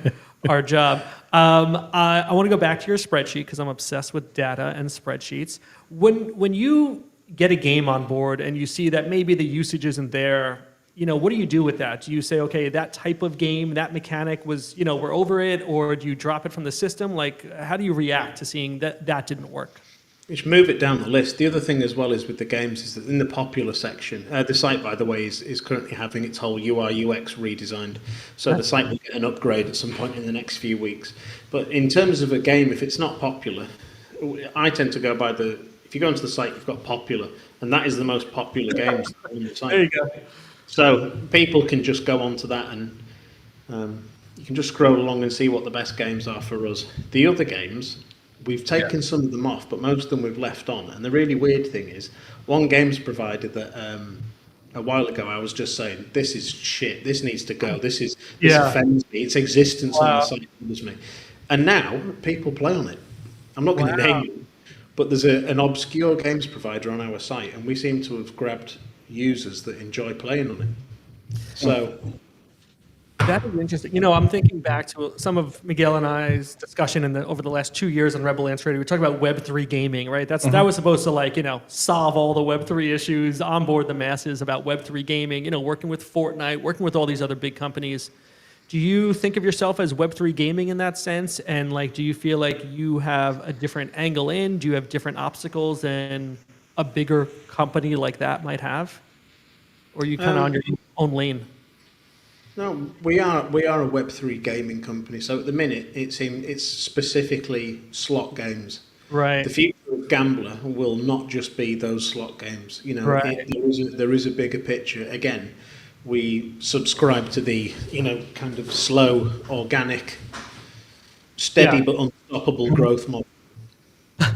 our job. I want to go back to your spreadsheet because I'm obsessed with data and spreadsheets. When you get a game on board and you see that maybe the usage isn't there, what do you do with that? Do you say, okay, that type of game, that mechanic was, we're over it, or do you drop it from the system? How do you react to seeing that didn't work? You should move it down the list. The other thing as well is with the games is that in the popular section, the site, by the way, is currently having its whole UI UX redesigned. So the site will get an upgrade at some point in the next few weeks. But in terms of a game, if it's not popular, I tend to go by if you go onto the site, you've got popular, and that is the most popular games on the site. There you go. So people can just go onto that and you can just scroll along and see what the best games are for us. The other games, we've taken some of them off, but most of them we've left on. And the really weird thing is, one games provider that a while ago I was just saying, this is shit, this needs to go, this offends me, its existence on the site bothers me. And now people play on it. I'm not going to name it, but there's an obscure games provider on our site, and we seem to have grabbed users that enjoy playing on it. So that is interesting. You know, I'm thinking back to some of Miguel and I's discussion over the last 2 years on Rebel Lance Radio. We talked about Web3 gaming, right? That was supposed to solve all the Web3 issues, onboard the masses about Web3 gaming, working with Fortnite, working with all these other big companies. Do you think of yourself as Web3 gaming in that sense? And do you feel like you have a different angle in? Do you have different obstacles than a bigger company like that might have? Or are you kind of on your own lane? No, we are a Web3 gaming company. So at the minute, it's specifically slot games. Right. The future of Gambler will not just be those slot games. Right. There is a bigger picture. Again, we subscribe to the kind of slow, organic, steady but unstoppable growth model.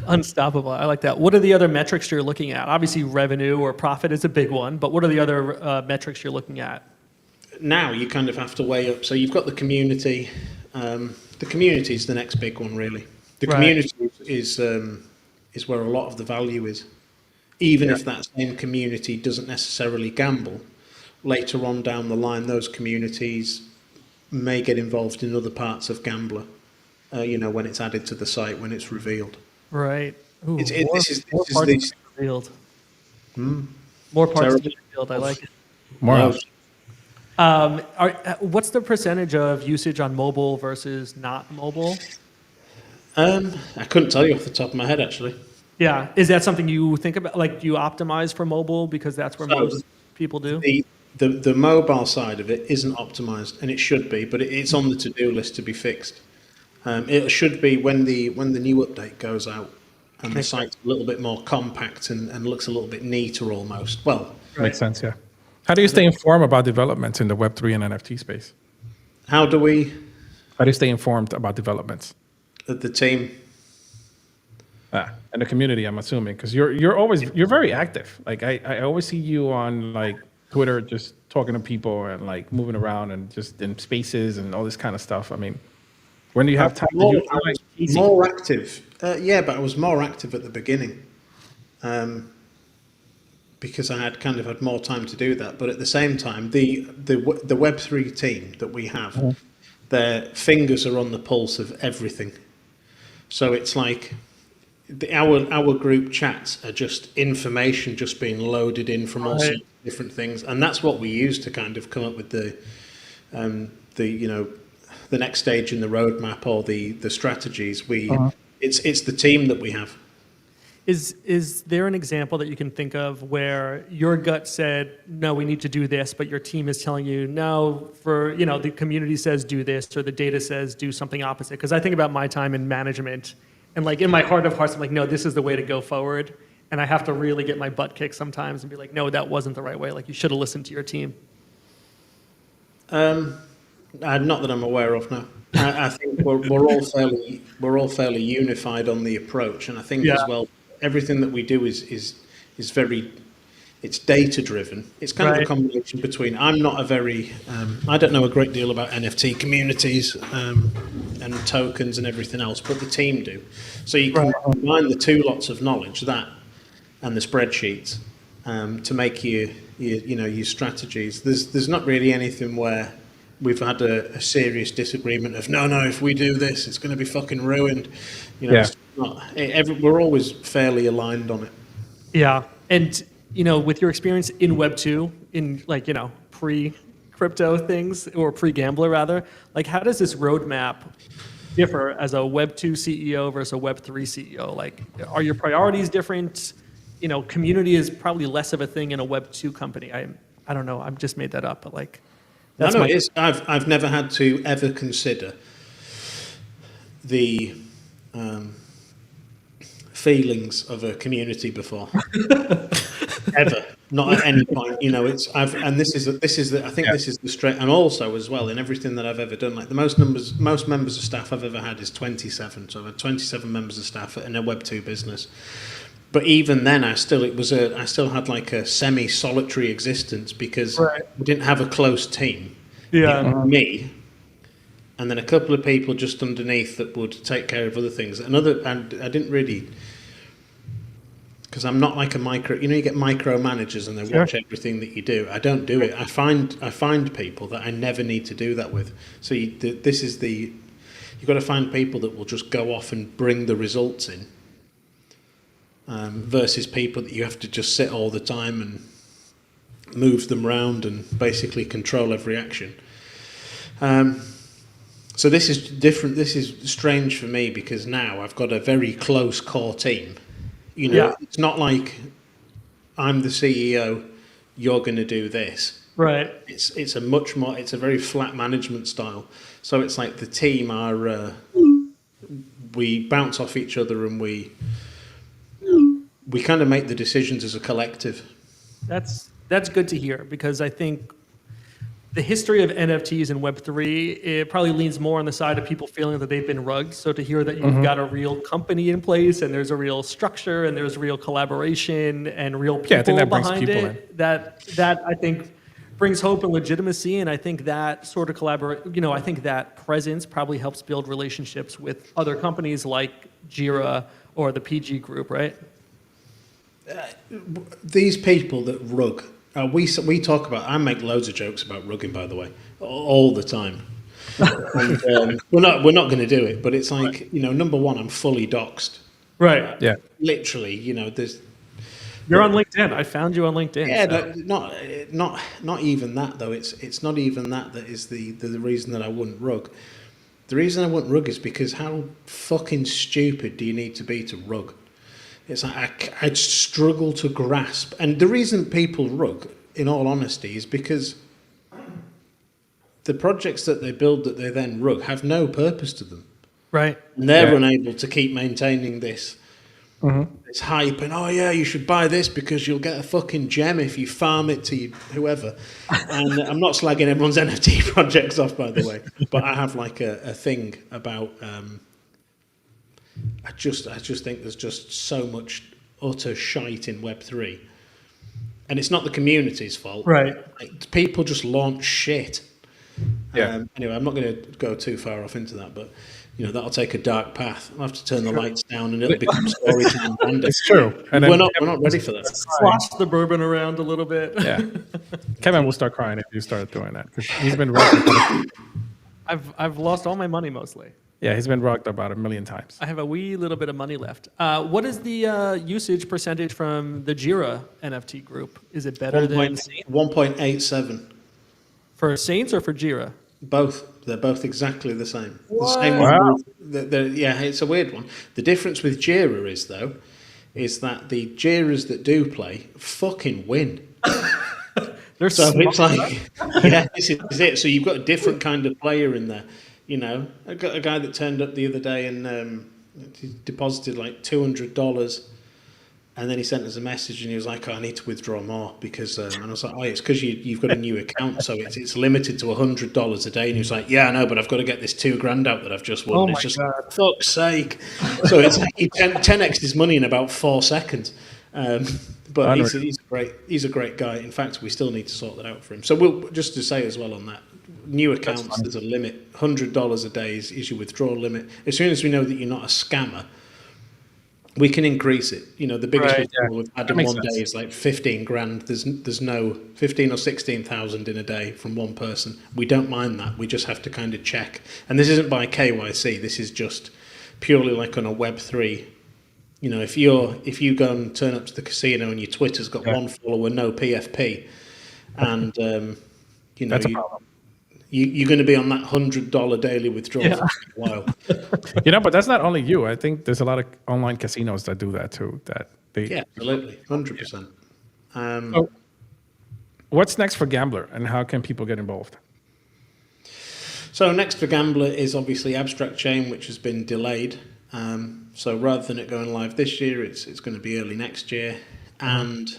Unstoppable. I like that. What are the other metrics you're looking at? Obviously, revenue or profit is a big one, but what are the other metrics you're looking at? Now you kind of have to weigh up. So you've got the community. The community is the next big one, really. The community is where a lot of the value is. Even if that same community doesn't necessarily gamble, later on down the line, those communities may get involved in other parts of Gambler. When it's added to the site, when it's revealed. Right. Ooh, More parts revealed. More parts to be revealed. I like it. More else. What's the percentage of usage on mobile versus not mobile? I couldn't tell you off the top of my head, actually. Yeah. Is that something you think about? Do you optimize for mobile because that's where most people do? The mobile side of it isn't optimized, and it should be, but it's on the to-do list to be fixed. It should be when the new update goes out and the site's a little bit more compact and looks a little bit neater almost. Well, Makes sense, yeah. How do you stay informed about developments in the Web3 and NFT space? how do we, How do you stay informed about developments? the team, And the community, I'm assuming, because you're very active. I always see you on Twitter just talking to people and moving around and just in spaces and all this kind of stuff. I mean, when do you have time to do more active? But I was more active at the beginning. Because I had more time to do that. But at the same time, the Web3 team that we have, their fingers are on the pulse of everything. So it's our group chats are just information just being loaded in from all sorts of different things, and that's what we use to kind of come up with the next stage in the roadmap or the strategies. It's the team that we have. Is there an example that you can think of where your gut said, no, we need to do this, but your team is telling you, no, the community says do this, or the data says do something opposite? Because I think about my time in management, and in my heart of hearts, I'm like, no, this is the way to go forward. And I have to really get my butt kicked sometimes and be like, no, that wasn't the right way. You should have listened to your team. Not that I'm aware of, no. I think we're all fairly unified on the approach, and I think as well, everything that we do is very, it's data driven. It's kind of a combination between, I don't know a great deal about NFT communities and tokens and everything else, but the team do. So you can combine the two lots of knowledge, that and the spreadsheets, to make your strategies. There's not really anything where we've had a serious disagreement of no, if we do this, it's going to be fucking ruined. It's not, we're always fairly aligned on it. Yeah, and with your experience in Web 2, in pre-crypto things or pre-Gambler rather, how does this roadmap differ as a Web 2 CEO versus a Web 3 CEO? Are your priorities different? Community is probably less of a thing in a Web 2 company. I don't know. I've just made that up, but that's it is. I've never had to ever consider the feelings of a community before. Ever. Not at any point, it's and this is I think this is the straight, and also as well in everything that I've ever done, like the most members of staff I've ever had is 27. So I've had 27 members of staff in a Web2 business. But even then, I still had like a semi-solitary existence because we didn't have a close team. Yeah. It was me, and then a couple of people just underneath that would take care of other things. And I didn't really. Because I'm not like a micro, you get micromanagers and they watch everything that you do. I don't do it. I find people that I never need to do that with. So you've got to find people that will just go off and bring the results in, versus people that you have to just sit all the time and move them around and basically control every action. So this is different. This is strange for me because now I've got a very close core team. It's not like I'm the CEO, you're going to do this. Right. It's a very flat management style. So it's like the team are, we bounce off each other and we kind of make the decisions as a collective. That's good to hear because I think the history of NFTs and Web3, it probably leans more on the side of people feeling that they've been rugged. So to hear that you've got a real company in place and there's a real structure and there's real collaboration and real people I think that brings behind people it, that I think brings hope and legitimacy. And I think that sort of I think that presence probably helps build relationships with other companies like Jira or the PG group, right? These people that rug, we talk about. I make loads of jokes about rugging, by the way, all the time. And, we're not going to do it, but it's like number one, I'm fully doxed. Right. Yeah. Literally, there's. You're on LinkedIn. I found you on LinkedIn. Yeah, so. not even that though. It's not even that is the reason that I wouldn't rug. The reason I wouldn't rug is because how fucking stupid do you need to be to rug? It's like I'd struggle to grasp. And the reason people rug, in all honesty, is because the projects that they build that they then rug have no purpose to them. Right. And they're unable to keep maintaining this hype and, you should buy this because you'll get a fucking gem if you farm it to whoever. And I'm not slagging everyone's NFT projects off, by the way, but I have like a thing about... I just think there's just so much utter shite in Web3, and it's not the community's fault. Right. Like, people just launch shit. Yeah. Anyway, I'm not going to go too far off into that, but that'll take a dark path. I'll have to turn the lights down, and it'll become story time. It's true. And then we're not ready for that. Slosh the bourbon around a little bit. Yeah. Kevin will start crying if you start doing that because he's been rugged. I've lost all my money mostly. Yeah, he's been rugged about 1 million times. I have a wee little bit of money left. What is the usage percentage from the Jira NFT group? Is it better than 1.87? For Saints or for Jira? Both. They're both exactly the same. What? The same Wow. Yeah, it's a weird one. The difference with Jira is that the Jiras that do play fucking win. They're So smart. it's like, this is it. So you've got a different kind of player in there. I got a guy that turned up the other day and he deposited like $200, and then he sent us a message and he was like, I need to withdraw more because, and I was like, it's because you've got a new account, so it's limited to $100 a day. And he was like, yeah, I know, but I've got to get this $2,000 out that I've just won. Oh And my it's just, God. fuck's sake. So it's like he 10x'd his money in about 4 seconds. But he's a great guy. In fact, we still need to sort that out for him. So we'll just to say as well on that, new accounts, there's a limit. $100 a day is your withdrawal limit. As soon as we know that you're not a scammer, we can increase it. The biggest withdrawal we've had in one day is like 15 grand. There's no 15 or 16,000 in a day from one person. We don't mind that. We just have to kind of check. And this isn't by KYC. This is just purely like on a Web3. If you go and turn up to the casino and your Twitter's got one follower, no PFP, and That's a problem. you're going to be on that $100 daily withdrawal for a while. But that's not only you. I think there's a lot of online casinos that do that too. Yeah, absolutely, 100%. So what's next for Gamblor, and how can people get involved? So next for Gamblor is obviously Abstract Chain, which has been delayed. So rather than it going live this year, it's going to be early next year. And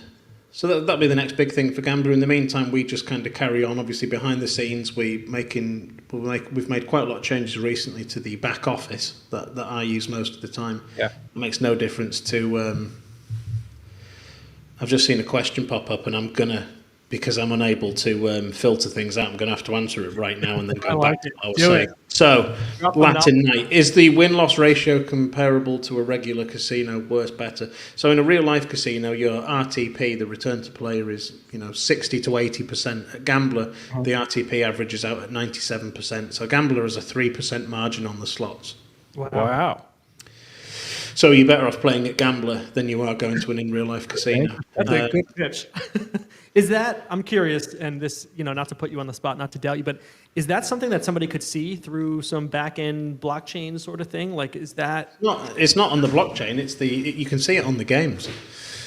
So that'll be the next big thing for Gamblor. In the meantime, we just kind of carry on. Obviously, behind the scenes, we've made quite a lot of changes recently to the back office that I use most of the time. Yeah. It makes no difference to. I've just seen a question pop up, and I'm gonna, because I'm unable to filter things out, I'm gonna have to answer it right now and then go back to what I was saying. So, Latin Night, is the win-loss ratio comparable to a regular casino? Worse, better? So in a real-life casino, your RTP, the return to player, is 60 to 80%. At Gambler, the RTP averages out at 97%. So Gambler has a 3% margin on the slots. Wow. So you're better off playing at Gambler than you are going to an in-real-life casino. That's a good pitch. Is that, I'm curious, and this, not to put you on the spot, not to doubt you, but is that something that somebody could see through some back-end blockchain sort of thing? Like, is that... It's not on the blockchain. You can see it on the games.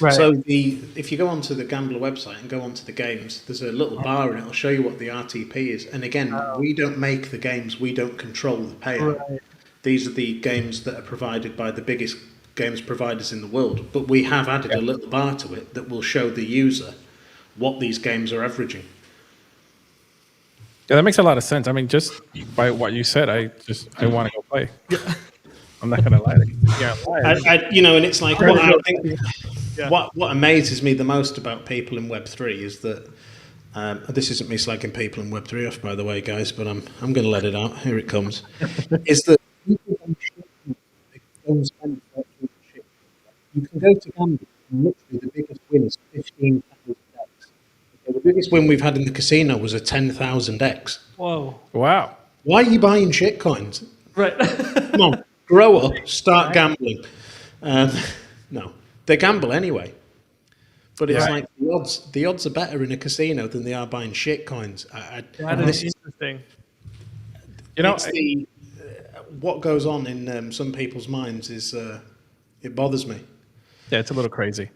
Right. So if you go onto the Gamblor website and go onto the games, there's a little bar and it'll show you what the RTP is. And again, we don't make the games. We don't control the payout. Right. These are the games that are provided by the biggest games providers in the world. But we have added a little bar to it that will show the user what these games are averaging. Yeah, that makes a lot of sense. I mean, just by what you said, I want to go play. I'm not going to lie to you. Yeah, and it's like what amazes me the most about people in Web3 is that this isn't me slagging people in Web3 off, by the way, guys, but I'm going to let it out. Here it comes. Is that people don't spend shit. You can go to Gamblor and literally the biggest win is 15,000x. The biggest win we've had in the casino was a 10,000x. Whoa. Wow. Why are you buying shitcoins? Right. Come on, grow up, start gambling. No, they gamble anyway. But it's like the odds are better in a casino than they are buying shitcoins. That is interesting. What goes on in some people's minds is it bothers me. Yeah, it's a little crazy.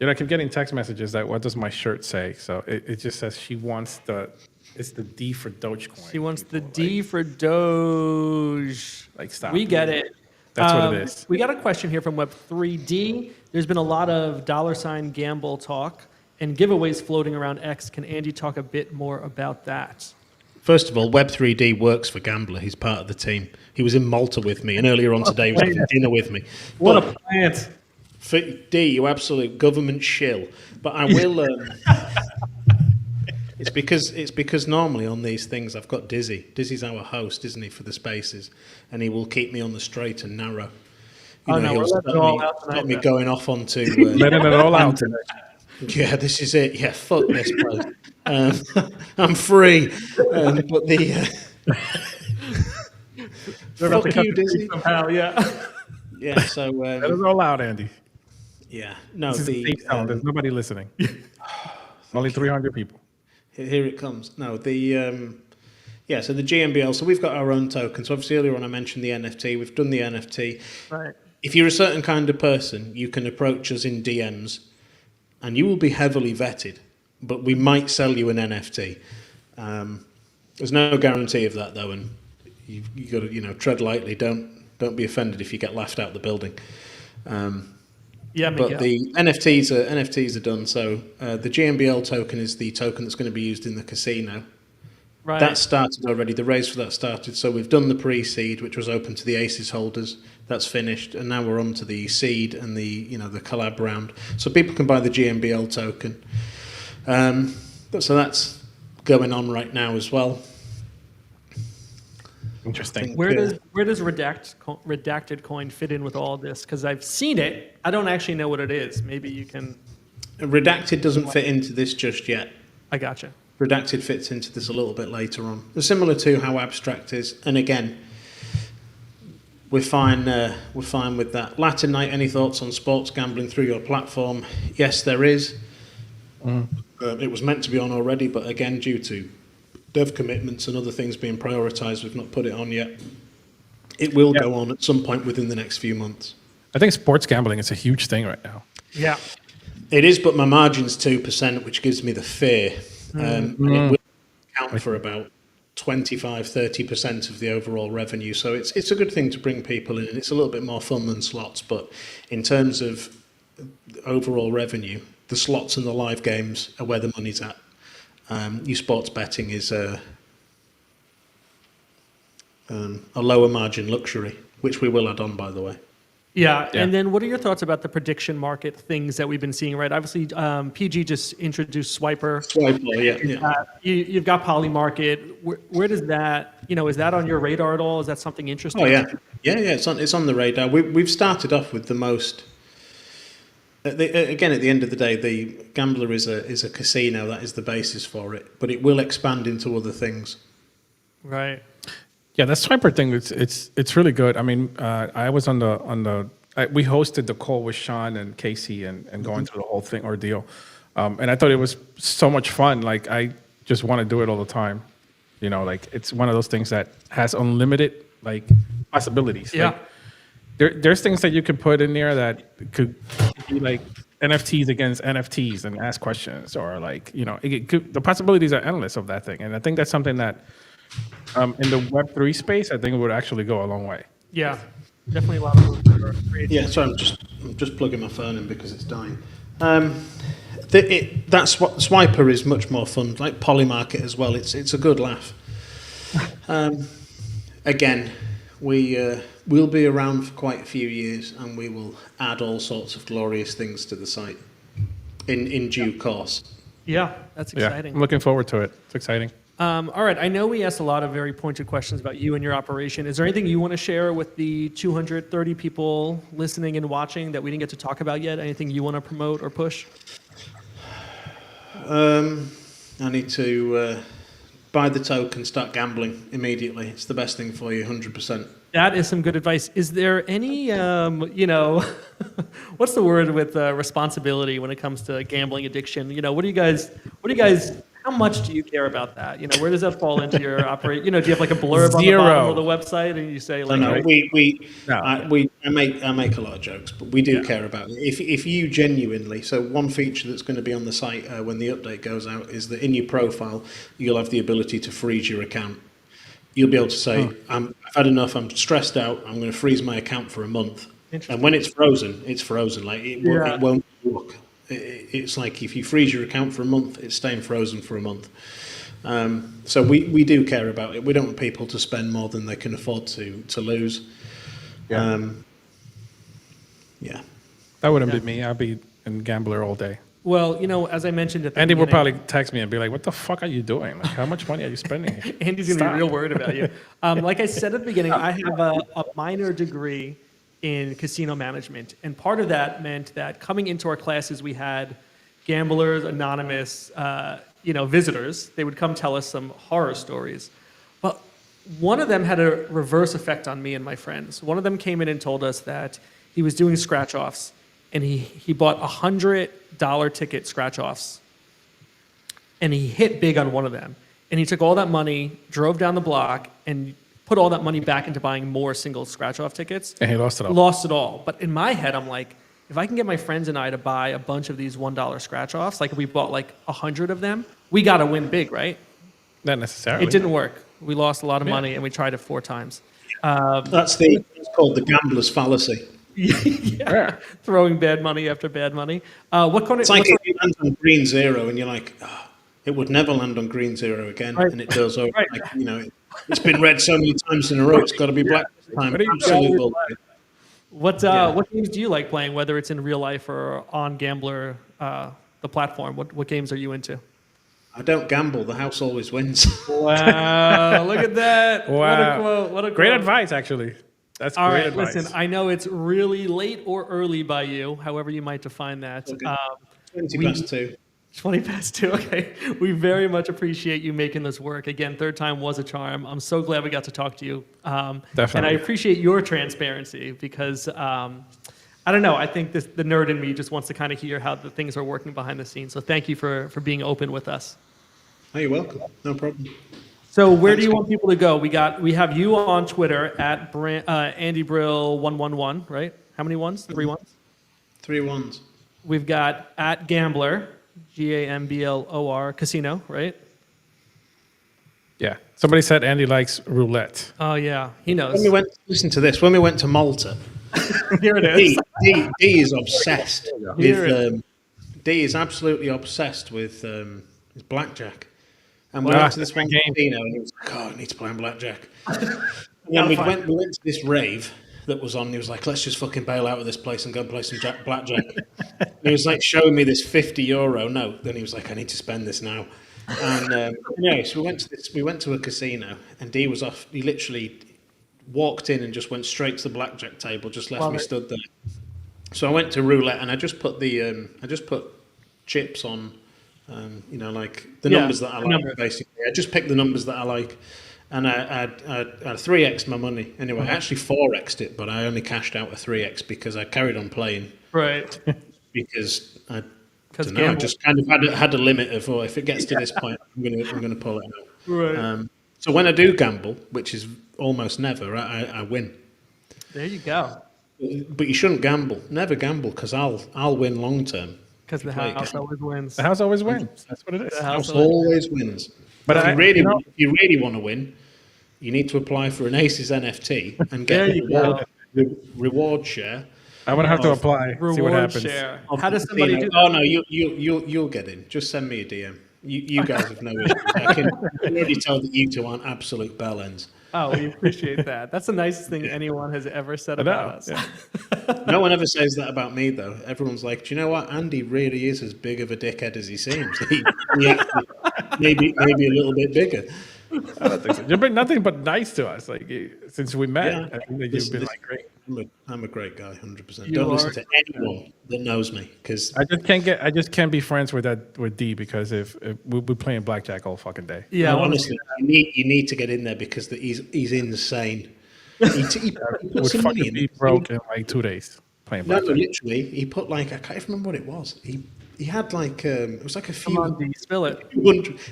I keep getting text messages that, what does my shirt say? So it just says it's the D for Dogecoin. She wants the D for Doge. Like, stop. We get it. That's what it is. We got a question here from Web3D. There's been a lot of $Gamble talk and giveaways floating around X. Can Andy talk a bit more about that? First of all, Web3D works for Gambler. He's part of the team. He was in Malta with me, and earlier on today he was having dinner with me. What a plant. For D, you absolute government shill. But I will... It's because normally on these things I've got Dizzy. Dizzy's our host, isn't he, for the spaces, and he will keep me on the straight and narrow. He'll stop me going off onto. Letting it all out today. Yeah, this is it. Yeah, fuck this place. I'm free, but fuck you, Dizzy. Somehow, yeah. Yeah. So let it all out, Andy. Yeah. No. This is a safe zone. There's nobody listening. Only 300 people. Here it comes. No, so the GMBL, so we've got our own tokens. So obviously earlier on I mentioned the NFT. We've done the NFT. Right. If you're a certain kind of person, you can approach us in DMs and you will be heavily vetted, but we might sell you an NFT. There's no guarantee of that though, and you got to tread lightly. Don't be offended if you get laughed out the building. But the NFTs are done. So the GMBL token is the token that's going to be used in the casino. Right. That started already. The raise for that started. So we've done the pre-seed, which was open to the Aces holders. That's finished, and now we're on to the seed and the collab round. So people can buy the GMBL token. So that's going on right now as well. Interesting. Where does redacted coin fit in with all this? Because I've seen it. I don't actually know what it is. Maybe you can. Redacted doesn't fit into this just yet. I gotcha. Redacted fits into this a little bit later on. Similar to how abstract is, and again, we're fine. We're fine with that. Latin Night. Any thoughts on sports gambling through your platform? Yes, there is. It was meant to be on already, but again, due to dev commitments and other things being prioritised, we've not put it on yet. It will go on at some point within the next few months. I think sports gambling is a huge thing right now. Yeah. It is, but my margin's 2%, which gives me the fear. And it will account for about 25-30% of the overall revenue. So it's a good thing to bring people in, and it's a little bit more fun than slots. But in terms of overall revenue, the slots and the live games are where the money's at. Your sports betting is a lower margin luxury, which we will add on, by the way. Yeah. Yeah. And then what are your thoughts about the prediction market things that we've been seeing, right? Obviously, PG just introduced Swiper. You've got Polymarket. Where does that, is that on your radar at all? Is that something interesting? Oh yeah, it's on the radar. We've started off with the most. Again, at the end of the day, the Gamblor is a casino. That is the basis for it, but it will expand into other things. Right. Yeah, that Swiper thing, it's really good. I mean, I was we hosted the call with Sean and Casey and going through the whole thing ordeal. And I thought it was so much fun. Like, I just want to do it all the time. Like, it's one of those things that has unlimited, like, possibilities. Yeah. Like, there's things that you could put in there that could be like NFTs against NFTs and ask questions, or like, the possibilities are endless of that thing. And I think that's something that, in the Web3 space, I think it would actually go a long way. Yeah, definitely a lot of room for creativity. Yeah, so I'm just plugging my phone in because it's dying. That's what Swiper is much more fun. Like Polymarket as well. It's a good laugh. Again, we'll be around for quite a few years, and we will add all sorts of glorious things to the site in due course. Yeah, that's exciting. Yeah, I'm looking forward to it. It's exciting. All right, I know we asked a lot of very pointed questions about you and your operation. Is there anything you want to share with the 230 people listening and watching that we didn't get to talk about yet? Anything you want to promote or push? I need to buy the token, start gambling immediately. It's the best thing for you, 100%. That is some good advice. Is there any, what's the word with responsibility when it comes to gambling addiction? What do you guys, how much do you care about that? Where does that fall into your operation? Do you have like a blurb Zero. on the bottom of the website and you say like, No, right? I make a lot of jokes, but we do care about it. If you genuinely, so one feature that's going to be on the site when the update goes out is that in your profile, you'll have the ability to freeze your account. You'll be able to say, I've had enough, I'm stressed out, I'm going to freeze my account for a month. And when it's frozen, it's frozen. Like it won't work. It's like if you freeze your account for a month, it's staying frozen for a month. So we do care about it. We don't want people to spend more than they can afford to lose. Yeah. Yeah. That wouldn't be me. I'd be in Gamblor all day. Well, as I mentioned at the Andy will beginning, probably text me and be like, "What the fuck are you doing? Like, how much money are you spending?" Andy's going to be real worried about you. Like I said at the beginning, I have a minor degree in casino management. And part of that meant that coming into our classes, we had gamblers, anonymous, visitors. They would come tell us some horror stories. But one of them had a reverse effect on me and my friends. One of them came in and told us that he was doing scratch-offs, and he bought $100 ticket scratch-offs, and he hit big on one of them. And he took all that money, drove down the block, and put all that money back into buying more single scratch-off tickets. And he lost it all. Lost it all. But in my head, I'm like, if I can get my friends and I to buy a bunch of these $1 scratch-offs, like if we bought like 100 of them, we got to win big, right? Not necessarily. It didn't work. We lost a lot of money, and we tried it 4 times. It's called the gambler's fallacy. Yeah. Throwing bad money after bad money. It's like if you land on green zero and you're like, it would never land on green zero again, right. And it does. Or Right. It's been red so many times in a row. It's got to be black this time. Absolute bullshit. What games do you like playing, whether it's in real life or on Gamblor, the platform? What games are you into? I don't gamble. The house always wins. Wow! Look at that! Wow. What a quote! What a Great quote. advice, actually. That's All great right, advice. listen. I know it's really late or early by you, however you might define that. Okay. 20 past 2. 20 past 2. Okay. We very much appreciate you making this work. Again, third time was a charm. I'm so glad we got to talk to you. Definitely. And I appreciate your transparency because, I don't know, I think the nerd in me just wants to kind of hear how the things are working behind the scenes. So thank you for being open with us. Oh, you're welcome. No problem. So where do you want people to go? We have you on Twitter at Andy Brill 111, right? How many ones? 3 ones? 3 ones. We've got at Gamblor, Gamblor Casino, right? Yeah. Somebody said Andy likes roulette. Oh yeah, he knows. Listen to this. When we went to Malta, Here it is. D is obsessed Here with. it D is absolutely obsessed with blackjack. And we Wow. went to this one Game. casino, and he was like, "Oh, I need to play on blackjack." And then we went to this rave that was on. He was like, "Let's just fucking bail out of this place and go and play some blackjack." And he was like showing me this €50 note. Then he was like, "I need to spend this now." And so we went to a casino, and D was off. He literally walked in and just went straight to the blackjack table, just left me stood there. So I went to roulette, and I just put chips on, like the numbers that I like. Basically, I just picked the numbers that I like, and I 3x my money. Anyway, I actually 4x'd it, but I only cashed out a 3x because I carried on playing. Right. Because I don't know, I just kind of had a limit of, if it gets to this point, I'm gonna pull it out. Right. So when I do gamble, which is almost never, I win. There you go. But you shouldn't gamble. Never gamble, because I'll win long term. Because the house always wins. The house always wins. That's what it is. The House always wins. But if you really want to win, you need to apply for an Aces NFT and get a reward share. I'm gonna have to apply. See what happens. Share. How does somebody do that? Oh no, you'll get in. Just send me a DM. You guys have no issues. I can already tell that you two aren't absolute bellends. Oh, we appreciate that. That's the nicest thing anyone has ever said about us. Yeah. No one ever says that about me, though. Everyone's like, "Do you know what? Andy really is as big of a dickhead as he seems. He actually, maybe a little bit bigger." I don't think so. You've been nothing but nice to us, like since we met. Yeah. I think that you've been like great. I'm a great guy, 100%. Don't listen to anyone that knows me, because I just can't be friends with D, because if we're playing blackjack all fucking day. Yeah, no, honestly, you need to get in there, because he's insane. He Would fucking be broke in like 2 days playing blackjack. No, literally, he put I can't even remember what it was. He had it was like a few. Come on, D, spill it. It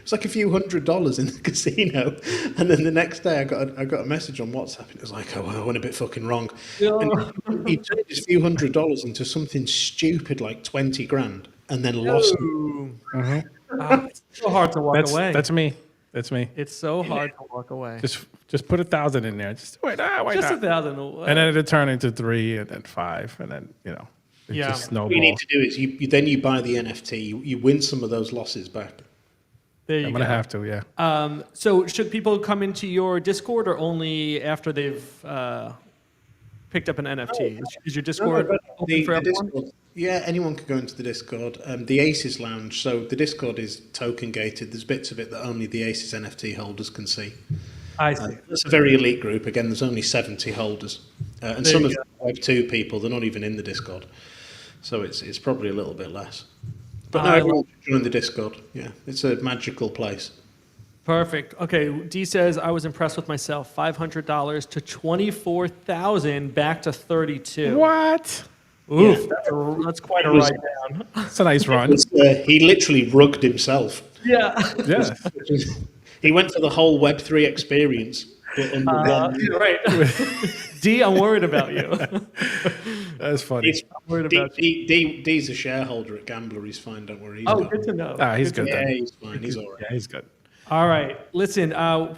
was like a few $100s in the casino, and then the next day I got a message on WhatsApp. And it was like, "Oh, I went a bit fucking wrong." Yeah. And he turned his few $100s into something stupid like 20 grand, and then lost them. It's so hard to walk away. That's me. That's me. It's so hard to walk away. Just put 1,000 in there. Just wait. Why Just not? 1,000. And then it'll turn into 3, and then 5, and then it just snowballs. What you need to do is you buy the NFT. You win some of those losses back. There you I'm go. gonna have to, yeah. So should people come into your Discord, or only after they've picked up an NFT? Is your Discord open for everyone? Discord, yeah, anyone can go into the Discord. The Aces Lounge. So the Discord is token gated. There's bits of it that only the Aces NFT holders can see. I see. It's a very elite group. Again, there's only 70 holders, and some of them have 2 people. They're not even in the Discord, so it's probably a little bit less. But no, everyone should join the Discord. Yeah, it's a magical place. Perfect. Okay, D says, I was impressed with myself. $500 to $24,000, back to 32. What? Oof, Yeah. that's quite a ride down. It's a nice run. He literally rugged himself. Yeah. Yeah. He went for the whole Web3 experience, but under one. Right. D, I'm worried about you. That's funny. I'm worried about you. D's a shareholder at Gamblor. He's fine. Don't worry. Good to know. He's good. Yeah, Then. he's fine. He's all right. Yeah, he's good. All right. Listen,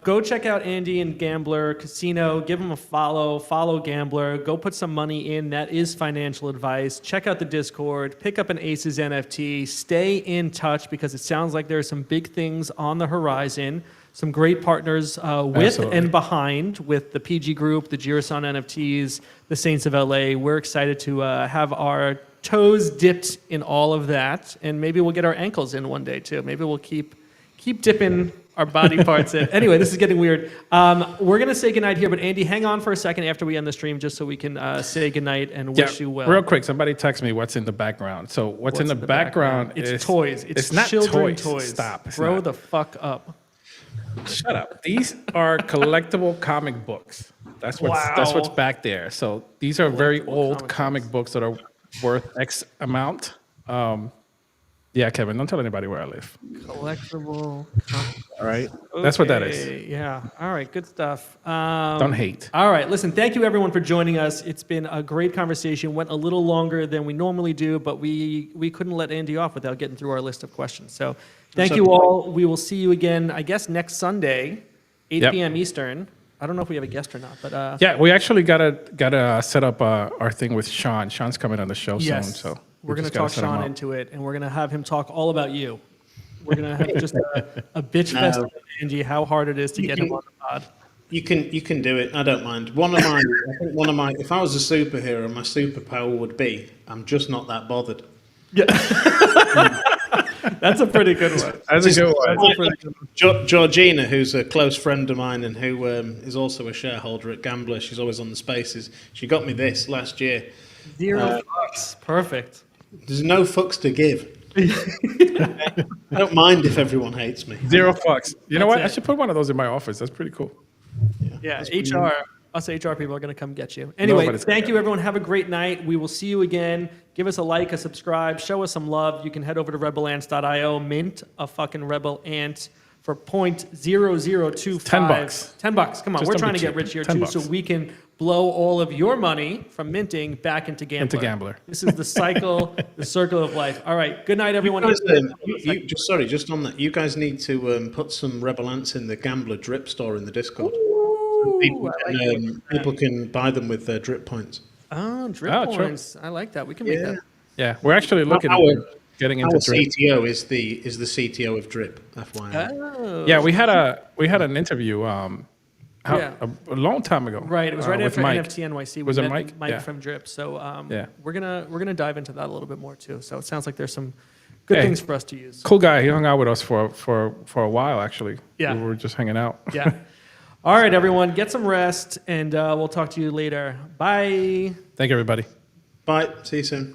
go check out Andy and Gamblor Casino. Give them a follow. Follow Gamblor. Go put some money in. That is financial advice. Check out the Discord. Pick up an Aces NFT. Stay in touch, because it sounds like there are some big things on the horizon. Some great partners with Absolutely. and behind, with the PG Group, the Girason NFTs, the Saints of LA. We're excited to have our toes dipped in all of that, and maybe we'll get our ankles in one day too. Maybe we'll keep dipping our body parts in. Anyway, this is getting weird. We're going to say goodnight here, but Andy, hang on for a second after we end the stream, just so we can say goodnight and wish you well. Real quick, somebody text me what's in the background. So what's in the background is... It's toys. It's not children toys. Stop. Grow the fuck up. Shut up. These are collectible comic books. That's what's back there. So these are very old comic books that are worth X amount. Yeah, Kevin, don't tell anybody where I live. Collectible. All right? That's what that is. Yeah. All right. Good stuff. Don't hate. All right. Listen, thank you everyone for joining us. It's been a great conversation. Went a little longer than we normally do, but we couldn't let Andy off without getting through our list of questions. So thank you all. We will see you again, I guess, next Sunday, 8 p.m. Eastern. I don't know if we have a guest or not, but Yeah, we actually gotta set up our thing with Sean. Sean's coming on the show soon, yes, so we're going to just gotta talk set him Sean up. into it, and we're going to have him talk all about you. We're going to have just a bitch fest of Angie, how hard it is to get him on the pod. You can do it. I don't mind. If I was a superhero, my superpower would be I'm just not that bothered. Yeah. That's a pretty good one. That's a good one. That's a pretty good one. Georgina, who's a close friend of mine and who is also a shareholder at Gamblor, she's always on the spaces. She got me this last year. 0 fucks. Perfect. There's no fucks to give. I don't mind if everyone hates me. 0 fucks. You know That's what? I it. should put one of those in my office. That's pretty cool. Yeah, us HR people are going to come get you. Anyway, Nobody's gonna thank get you, everyone. Have a great night. We will see you again. Give us a like, a subscribe, show us some love. You can head over to rebelants.io, mint a fucking rebel ant for .0025. $10. $10. Come on, Just we're don't trying be to get cheap. rich here $10. too, so we can blow all of your money from minting back into Gamblor. Into Gamblor. This is the cycle, the circle of life. All right, good night, everyone. Just on that, you guys need to put some Rebel Ants in the Gambler drip store in the Discord. People can buy them with their drip points. Oh, drip true. points. I like that. We can make that. Yeah, we're actually looking at getting Our into drip. CTO is the CTO of Drip, FYI. Oh. Yeah, we had an interview a long time ago. Right, it was right with after Mike. NFT NYC. We Was it met Mike? Yeah. from Drip. So Yeah. we're gonna dive into that a little bit more too. So it sounds like there's some good things for us to use. Cool guy. He hung out with us for a while actually. Yeah. We were just hanging out. Yeah. All right, everyone, get some rest, and we'll talk to you later. Bye. Thank you, everybody. Bye. See you soon.